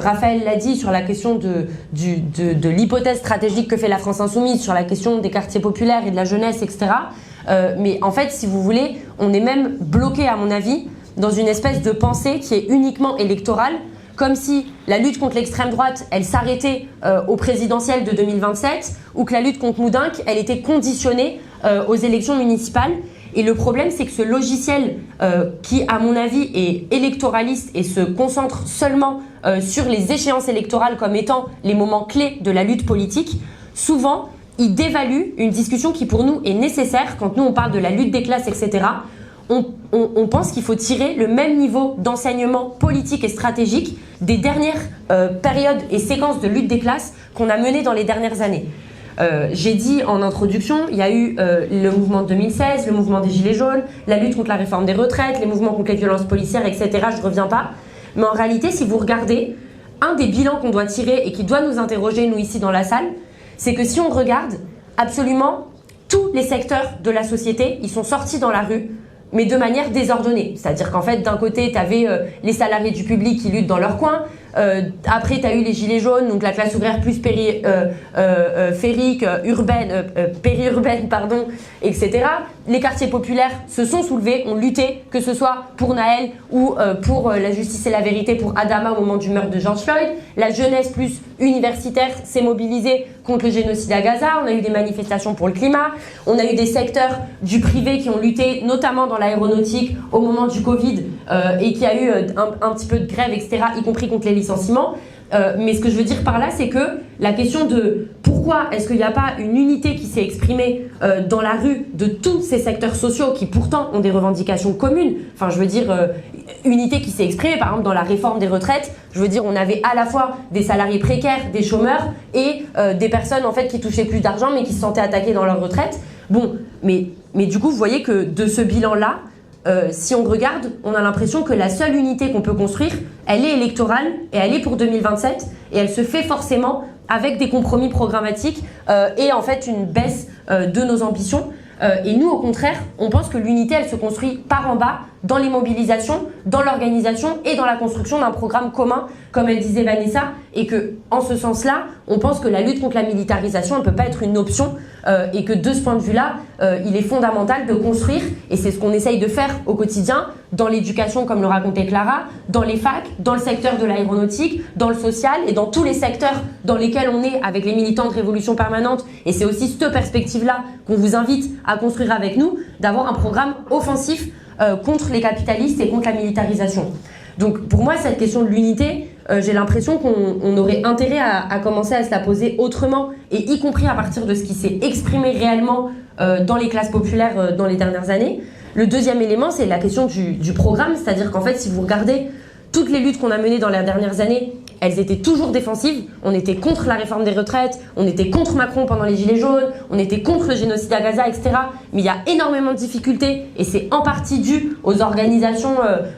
Raphaël l'a dit sur la question de l'hypothèse stratégique que fait la France Insoumise, sur la question des quartiers populaires et de la jeunesse, etc. Mais en fait, si vous voulez, on est même bloqué, à mon avis, dans une espèce de pensée qui est uniquement électorale, comme si la lutte contre l'extrême droite, elle s'arrêtait au présidentiel de 2027, ou que la lutte contre Moudenc, elle était conditionnée aux élections municipales. Et le problème, c'est que ce logiciel qui, à mon avis, est électoraliste et se concentre seulement sur les échéances électorales comme étant les moments clés de la lutte politique, souvent, il dévalue une discussion qui, pour nous, est nécessaire. Quand nous, on parle de la lutte des classes, etc., on pense qu'il faut tirer le même niveau d'enseignement politique et stratégique des dernières périodes et séquences de lutte des classes qu'on a menées dans les dernières années. J'ai dit en introduction, il y a eu le mouvement de 2016, le mouvement des Gilets jaunes, la lutte contre la réforme des retraites, les mouvements contre les violences policières, etc. Je ne reviens pas. Mais en réalité, si vous regardez, un des bilans qu'on doit tirer et qui doit nous interroger, nous ici dans la salle, c'est que si on regarde absolument tous les secteurs de la société, ils sont sortis dans la rue, mais de manière désordonnée. C'est-à-dire qu'en fait, d'un côté, tu avais les salariés du public qui luttent dans leur coin. Après, tu as eu les gilets jaunes, donc la classe ouvrière plus périurbaine, etc. Les quartiers populaires se sont soulevés, ont lutté, que ce soit pour Naël ou pour la justice et la vérité pour Adama au moment du meurtre de George Floyd. La jeunesse plus universitaire s'est mobilisée contre le génocide à Gaza. On a eu des manifestations pour le climat. On a eu des secteurs du privé qui ont lutté, notamment dans l'aéronautique au moment du Covid, et qui a eu un petit peu de grève, etc., y compris contre les licenciements. Mais ce que je veux dire par là, c'est que la question de pourquoi est-ce qu'il n'y a pas une unité qui s'est exprimée dans la rue de tous ces secteurs sociaux qui pourtant ont des revendications communes, enfin je veux dire unité qui s'est exprimée par exemple dans la réforme des retraites, je veux dire on avait à la fois des salariés précaires, des chômeurs et des personnes en fait qui touchaient plus d'argent mais qui se sentaient attaquées dans leur retraite. Bon, mais du coup vous voyez que de ce bilan-là, si on regarde, on a l'impression que la seule unité qu'on peut construire, elle est électorale et elle est pour 2027 et elle se fait forcément avec des compromis programmatiques et en fait une baisse de nos ambitions. Et nous, au contraire, on pense que l'unité, elle se construit par en bas, dans les mobilisations, dans l'organisation et dans la construction d'un programme commun, comme elle disait Vanessa, et que, en ce sens-là, on pense que la lutte contre la militarisation ne peut pas être une option et que de ce point de vue-là, il est fondamental de construire, et c'est ce qu'on essaye de faire au quotidien, dans l'éducation, comme le racontait Clara, dans les facs, dans le secteur de l'aéronautique, dans le social et dans tous les secteurs dans lesquels on est avec les militants de Révolution Permanente. Et c'est aussi cette perspective-là qu'on vous invite à construire avec nous, d'avoir un programme offensif contre les capitalistes et contre la militarisation. Donc pour moi, cette question de l'unité, j'ai l'impression qu'on aurait intérêt à commencer à se la poser autrement, et y compris à partir de ce qui s'est exprimé réellement dans les classes populaires dans les dernières années. Le deuxième élément, c'est la question du programme, c'est-à-dire qu'en fait, si vous regardez toutes les luttes qu'on a menées dans les dernières années, elles étaient toujours défensives. On était contre la réforme des retraites, on était contre Macron pendant les Gilets jaunes, on était contre le génocide à Gaza, etc. Mais il y a énormément de difficultés et c'est en partie dû aux organisations,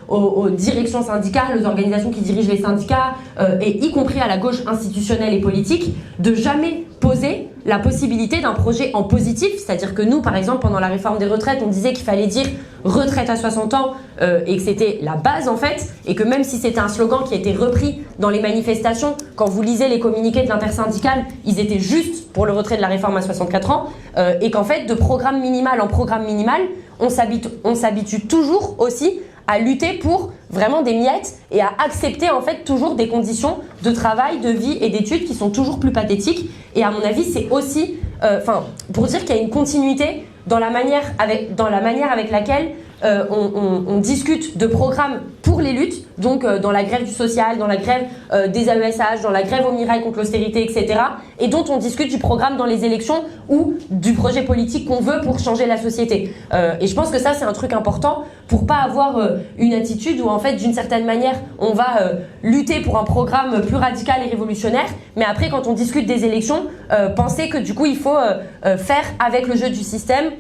aux directions syndicales, aux organisations qui dirigent les syndicats et y compris à la gauche institutionnelle et politique, de jamais poser la possibilité d'un projet en positif, c'est-à-dire que nous, par exemple, pendant la réforme des retraites, on disait qu'il fallait dire retraite à 60 ans et que c'était la base en fait, et que même si c'était un slogan qui a été repris dans les manifestations, quand vous lisez les communiqués de l'intersyndicale, ils étaient juste pour le retrait de la réforme à 64 ans, et qu'en fait, de programme minimal en programme minimal, on s'habitue toujours aussi à lutter pour vraiment des miettes et à accepter en fait toujours des conditions de travail, de vie et d'études qui sont toujours plus pathétiques. Et à mon avis, c'est aussi, pour dire qu'il y a une continuité dans la manière avec laquelle on discute de programmes pour les luttes, donc dans la grève du social, dans la grève des AESH, dans la grève au Mirail contre l'austérité, etc. Et dont on discute du programme dans les élections ou du projet politique qu'on veut pour changer la société. Et je pense que ça, c'est un truc important pour pas avoir une attitude où en fait, d'une certaine manière, on va lutter pour un programme plus radical et révolutionnaire, mais après, quand on discute des élections, penser que du coup, il faut faire avec le jeu du système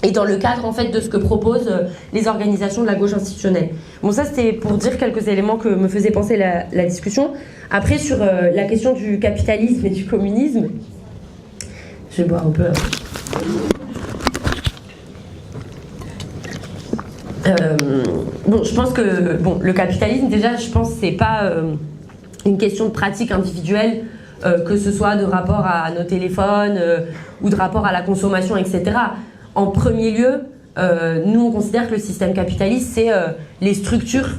et dans le cadre en fait de ce que proposent les organisations de la gauche institutionnelle. Bon, ça c'était pour dire quelques éléments que me faisait penser la discussion. Après, sur la question du capitalisme et du communisme, je vais boire un peu. Bon, je pense que le capitalisme, déjà, je pense que c'est pas une question de pratique individuelle, que ce soit de rapport à nos téléphones ou de rapport à la consommation, etc. En premier lieu, nous on considère que le système capitaliste, c'est les structures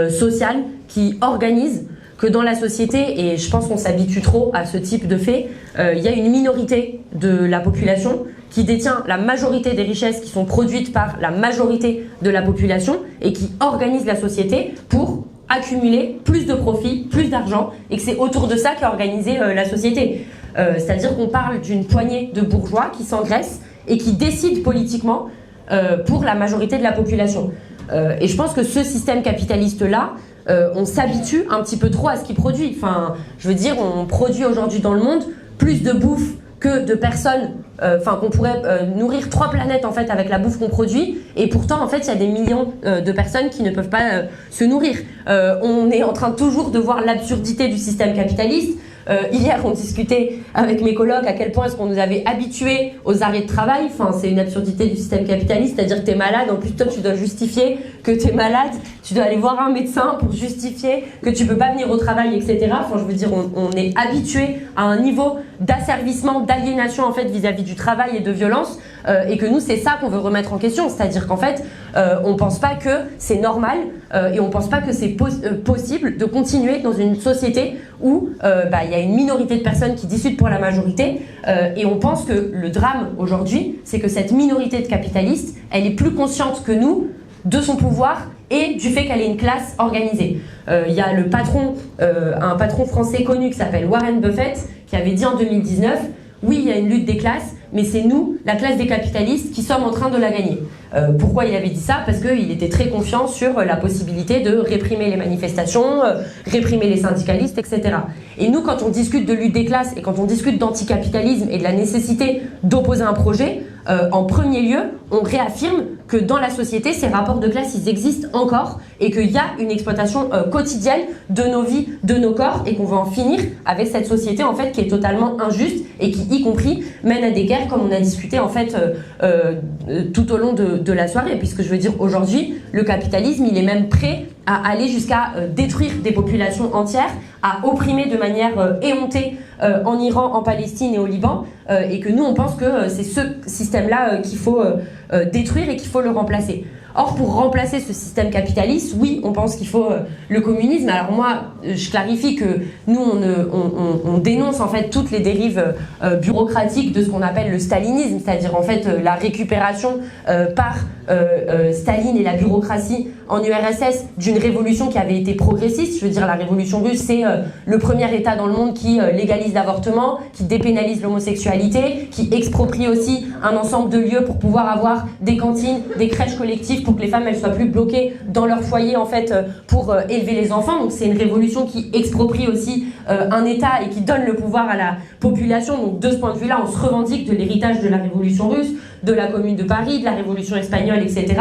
sociales qui organisent que dans la société, et je pense qu'on s'habitue trop à ce type de fait, il y a une minorité de la population qui détient la majorité des richesses qui sont produites par la majorité de la population et qui organise la société pour accumuler plus de profits, plus d'argent, et que c'est autour de ça qu'est organisée la société. C'est-à-dire qu'on parle d'une poignée de bourgeois qui s'engraissent et qui décident politiquement pour la majorité de la population. Et je pense que ce système capitaliste-là, on s'habitue un petit peu trop à ce qu'il produit. Enfin, je veux dire, on produit aujourd'hui dans le monde plus de bouffe que de personnes, qu'on pourrait nourrir 3 planètes en fait avec la bouffe qu'on produit, et pourtant en fait il y a des millions de personnes qui ne peuvent pas se nourrir. On est en train toujours de voir l'absurdité du système capitaliste. Hier, on discutait avec mes colocs à quel point est-ce qu'on nous avait habitués aux arrêts de travail. Enfin, c'est une absurdité du système capitaliste, c'est-à-dire que tu es malade, en plus toi tu dois justifier que tu es malade, tu dois aller voir un médecin pour justifier que tu peux pas venir au travail, etc. Enfin, je veux dire, on est habitué à un niveau d'asservissement, d'aliénation en fait vis-à-vis du travail et de violence, et que nous c'est ça qu'on veut remettre en question, c'est-à-dire qu'en fait on pense pas que c'est normal et on pense pas que c'est possible de continuer dans une société où il y a une minorité de personnes qui discutent pour la majorité, et on pense que le drame aujourd'hui, c'est que cette minorité de capitalistes, elle est plus consciente que nous de son pouvoir et du fait qu'elle est une classe organisée. Il y a un patron français connu qui s'appelle Warren Buffett, qui avait dit en 2019, oui, il y a une lutte des classes, mais c'est nous, la classe des capitalistes, qui sommes en train de la gagner. Pourquoi il avait dit ça? Parce qu'il était très confiant sur la possibilité de réprimer les manifestations, réprimer les syndicalistes, etc. Et nous, quand on discute de lutte des classes et quand on discute d'anticapitalisme et de la nécessité d'opposer un projet, en premier lieu, on réaffirme que dans la société, ces rapports de classe, ils existent encore, et qu'il y a une exploitation quotidienne de nos vies, de nos corps, et qu'on veut en finir avec cette société en fait qui est totalement injuste et qui, y compris, mène à des guerres, comme on a discuté en fait tout au long de la soirée, puisque je veux dire, aujourd'hui, le capitalisme, il est même prêt à aller jusqu'à détruire des populations entières, à opprimer de manière éhontée en Iran, en Palestine et au Liban, et que nous on pense que c'est ce système-là qu'il faut détruire et qu'il faut le remplacer. Or, pour remplacer ce système capitaliste, oui, on pense qu'il faut le communisme. Alors moi, je clarifie que nous, on dénonce en fait toutes les dérives bureaucratiques de ce qu'on appelle le stalinisme, c'est-à-dire en fait la récupération par Staline et la bureaucratie en URSS d'une révolution qui avait été progressiste. Je veux dire, la révolution russe, c'est le premier État dans le monde qui légalise l'avortement, qui dépénalise l'homosexualité, qui exproprie aussi un ensemble de lieux pour pouvoir avoir des cantines, des crèches collectives, pour que les femmes elles soient plus bloquées dans leur foyer en fait pour élever les enfants. Donc c'est une révolution qui exproprie aussi un État et qui donne le pouvoir à la population. Donc de ce point de vue-là, on se revendique de l'héritage de la révolution russe, de la Commune de Paris, de la révolution espagnole, etc.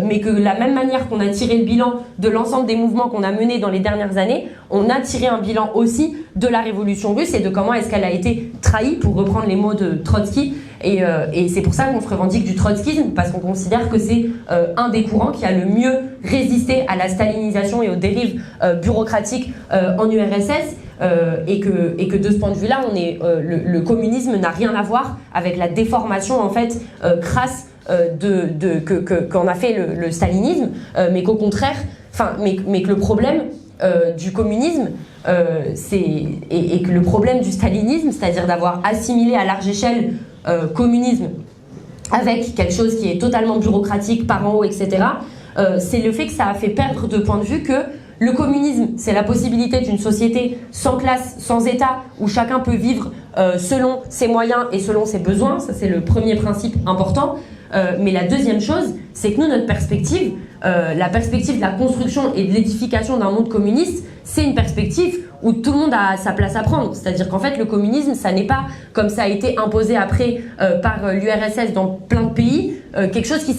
Mais que de la même manière qu'on a tiré le bilan de l'ensemble des mouvements qu'on a menés dans les dernières années, on a tiré un bilan aussi de la révolution russe et de comment est-ce qu'elle a été trahie, pour reprendre les mots de Trotsky. Et c'est pour ça qu'on se revendique du trotskisme, parce qu'on considère que c'est un des courants qui a le mieux résisté à la stalinisation et aux dérives bureaucratiques en URSS, et que de ce point de vue-là, le communisme n'a rien à voir avec la déformation en fait crasse qu'en a fait le stalinisme, mais qu'au contraire, mais que le problème du communisme et que le problème du stalinisme, c'est-à-dire d'avoir assimilé à large échelle communisme avec quelque chose qui est totalement bureaucratique, par en haut, etc., c'est le fait que ça a fait perdre de point de vue que le communisme, c'est la possibilité d'une société sans classe, sans État, où chacun peut vivre selon ses moyens et selon ses besoins. Ça, c'est le premier principe important. Mais la deuxième chose, c'est que nous, notre perspective, la perspective de la construction et de l'édification d'un monde communiste, c'est une perspective où tout le monde a sa place à prendre. C'est-à-dire qu'en fait, le communisme, ça n'est pas, comme ça a été imposé après par l'URSS dans plein de pays, quelque chose qui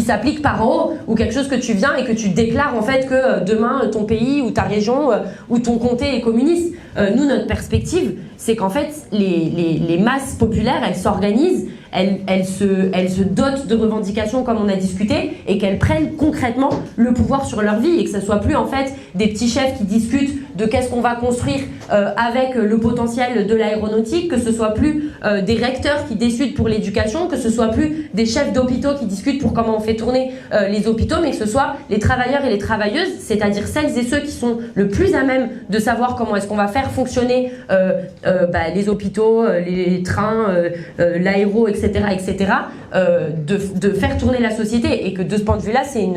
s'applique par en haut, ou quelque chose que tu viens et que tu déclares en fait que demain ton pays ou ta région ou ton comté est communiste. Nous, notre perspective, c'est qu'en fait les masses populaires, elles s'organisent, elles se dotent de revendications comme on a discuté, et qu'elles prennent concrètement le pouvoir sur leur vie, et que ce soit plus en fait des petits chefs qui discutent de qu'est-ce qu'on va construire avec le potentiel de l'aéronautique, que ce soit plus des recteurs qui décident pour l'éducation, que ce soit plus des chefs d'hôpitaux qui discutent pour comment on fait tourner les hôpitaux, mais que ce soit les travailleurs et les travailleuses, c'est-à-dire celles et ceux qui sont le plus à même de savoir comment est-ce qu'on va faire fonctionner les hôpitaux, les trains, l'aéro, etc., de faire tourner la société. Et que de ce point de vue-là, c'est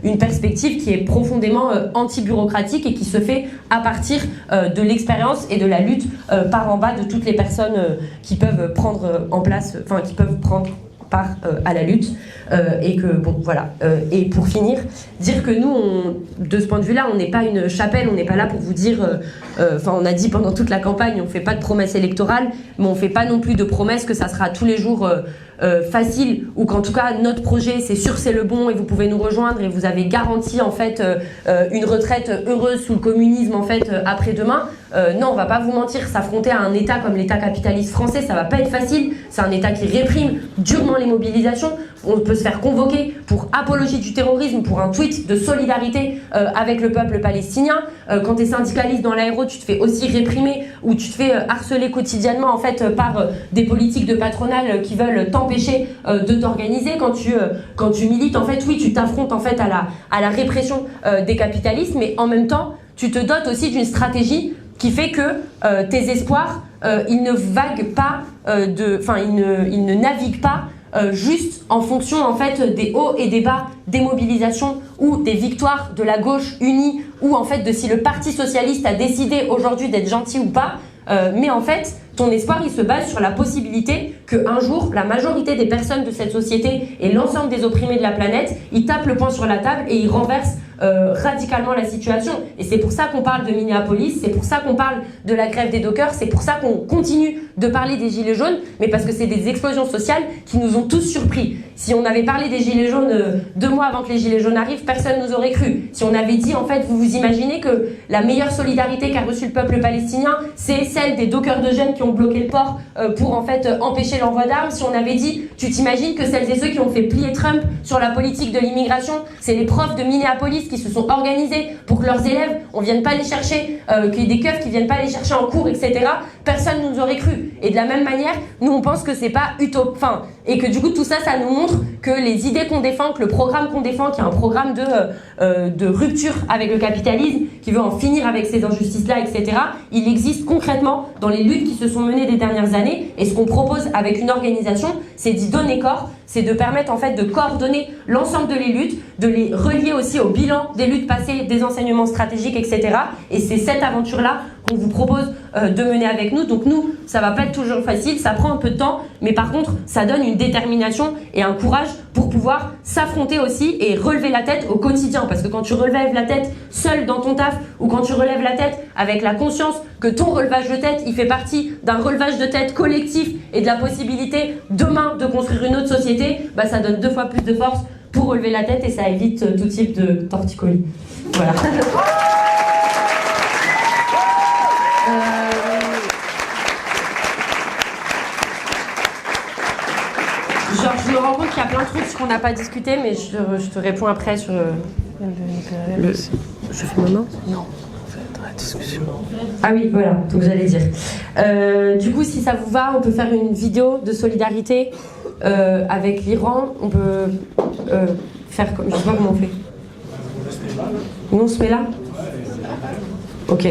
une perspective qui est profondément anti-bureaucratique et qui se fait à partir de l'expérience et de la lutte par en bas de toutes les personnes qui peuvent prendre en place, enfin qui peuvent prendre part à la lutte, et que bon voilà, et pour finir, dire que nous de ce point de vue-là, on n'est pas une chapelle, on n'est pas là pour vous dire, on a dit pendant toute la campagne, on fait pas de promesses électorales, mais on fait pas non plus de promesses que ça sera tous les jours facile, ou qu'en tout cas notre projet c'est sûr, c'est le bon et vous pouvez nous rejoindre et vous avez garanti en fait une retraite heureuse sous le communisme en fait après-demain. Non, on va pas vous mentir, s'affronter à un État comme l'État capitaliste français, ça va pas être facile. C'est un État qui réprime durement les mobilisations. On peut se faire convoquer pour apologie du terrorisme, pour un tweet de solidarité avec le peuple palestinien. Quand tu es syndicaliste dans l'aéro, tu te fais aussi réprimer, ou tu te fais harceler quotidiennement en fait par des politiques de patronal qui veulent t'empêcher de t'organiser. Quand tu milites, en fait, oui, tu t'affrontes en fait à la répression des capitalistes, mais en même temps, tu te dotes aussi d'une stratégie qui fait que tes espoirs, ils ne vaguent pas, ils ne naviguent pas juste en fonction en fait des hauts et des bas des mobilisations ou des victoires de la gauche unie, ou en fait de si le Parti socialiste a décidé aujourd'hui d'être gentil ou pas, mais en fait ton espoir il se base sur la possibilité qu'un jour la majorité des personnes de cette société et l'ensemble des opprimés de la planète, ils tapent le poing sur la table et ils renversent radicalement la situation. Et c'est pour ça qu'on parle de Minneapolis, c'est pour ça qu'on parle de la grève des dockers, c'est pour ça qu'on continue de parler des gilets jaunes, mais parce que c'est des explosions sociales qui nous ont tous surpris. Si on avait parlé des gilets jaunes 2 mois avant que les gilets jaunes arrivent, personne nous aurait cru. Si on avait dit, en fait, vous vous imaginez que la meilleure solidarité qu'a reçue le peuple palestinien, c'est celle des dockers de jeunes qui ont bloqué le port pour en fait empêcher l'envoi d'armes. Si on avait dit, tu t'imagines que celles et ceux qui ont fait plier Trump sur la politique de l'immigration, c'est les profs de Minneapolis qui se sont organisés pour que leurs élèves, on vienne pas les chercher, qu'il y ait des keufs qui viennent pas les chercher en cours, etc. Personne nous aurait cru. Et de la même manière, nous on pense que c'est pas et que du coup tout ça, ça nous montre que les idées qu'on défend, que le programme qu'on défend, qui est un programme de rupture avec le capitalisme, qui veut en finir avec ces injustices-là, etc., il existe concrètement dans les luttes qui se sont menées des dernières années. Et ce qu'on propose avec une organisation, c'est d'y donner corps, c'est de permettre en fait de coordonner l'ensemble de les luttes, de les relier aussi au bilan des luttes passées, des enseignements stratégiques, etc. Et c'est cette aventure-là qu'on vous propose de mener avec nous. Donc nous, ça va pas être toujours facile, ça prend un peu de temps, mais par contre, ça donne une détermination et un courage pour pouvoir s'affronter aussi et relever la tête au quotidien. Parce que quand tu relèves la tête seul dans ton taf, ou quand tu relèves la tête avec la conscience que ton relevage de tête, il fait partie d'un relevage de tête collectif et de la possibilité demain de construire une autre société, bah ça donne 2 fois plus de force pour relever la tête et ça évite tout type de torticolis. Voilà. Genre, je me rends compte qu'il y a plein de trucs qu'on n'a pas discuté, mais je te réponds après sur le... Je fais maintenant ? Non. Discussion. Ah oui, voilà, donc j'allais dire. Du coup, si ça vous va, on peut faire une vidéo de solidarité avec l'Iran. On peut faire comme... Je sais pas comment on fait. Nous, on se met là ? Ok.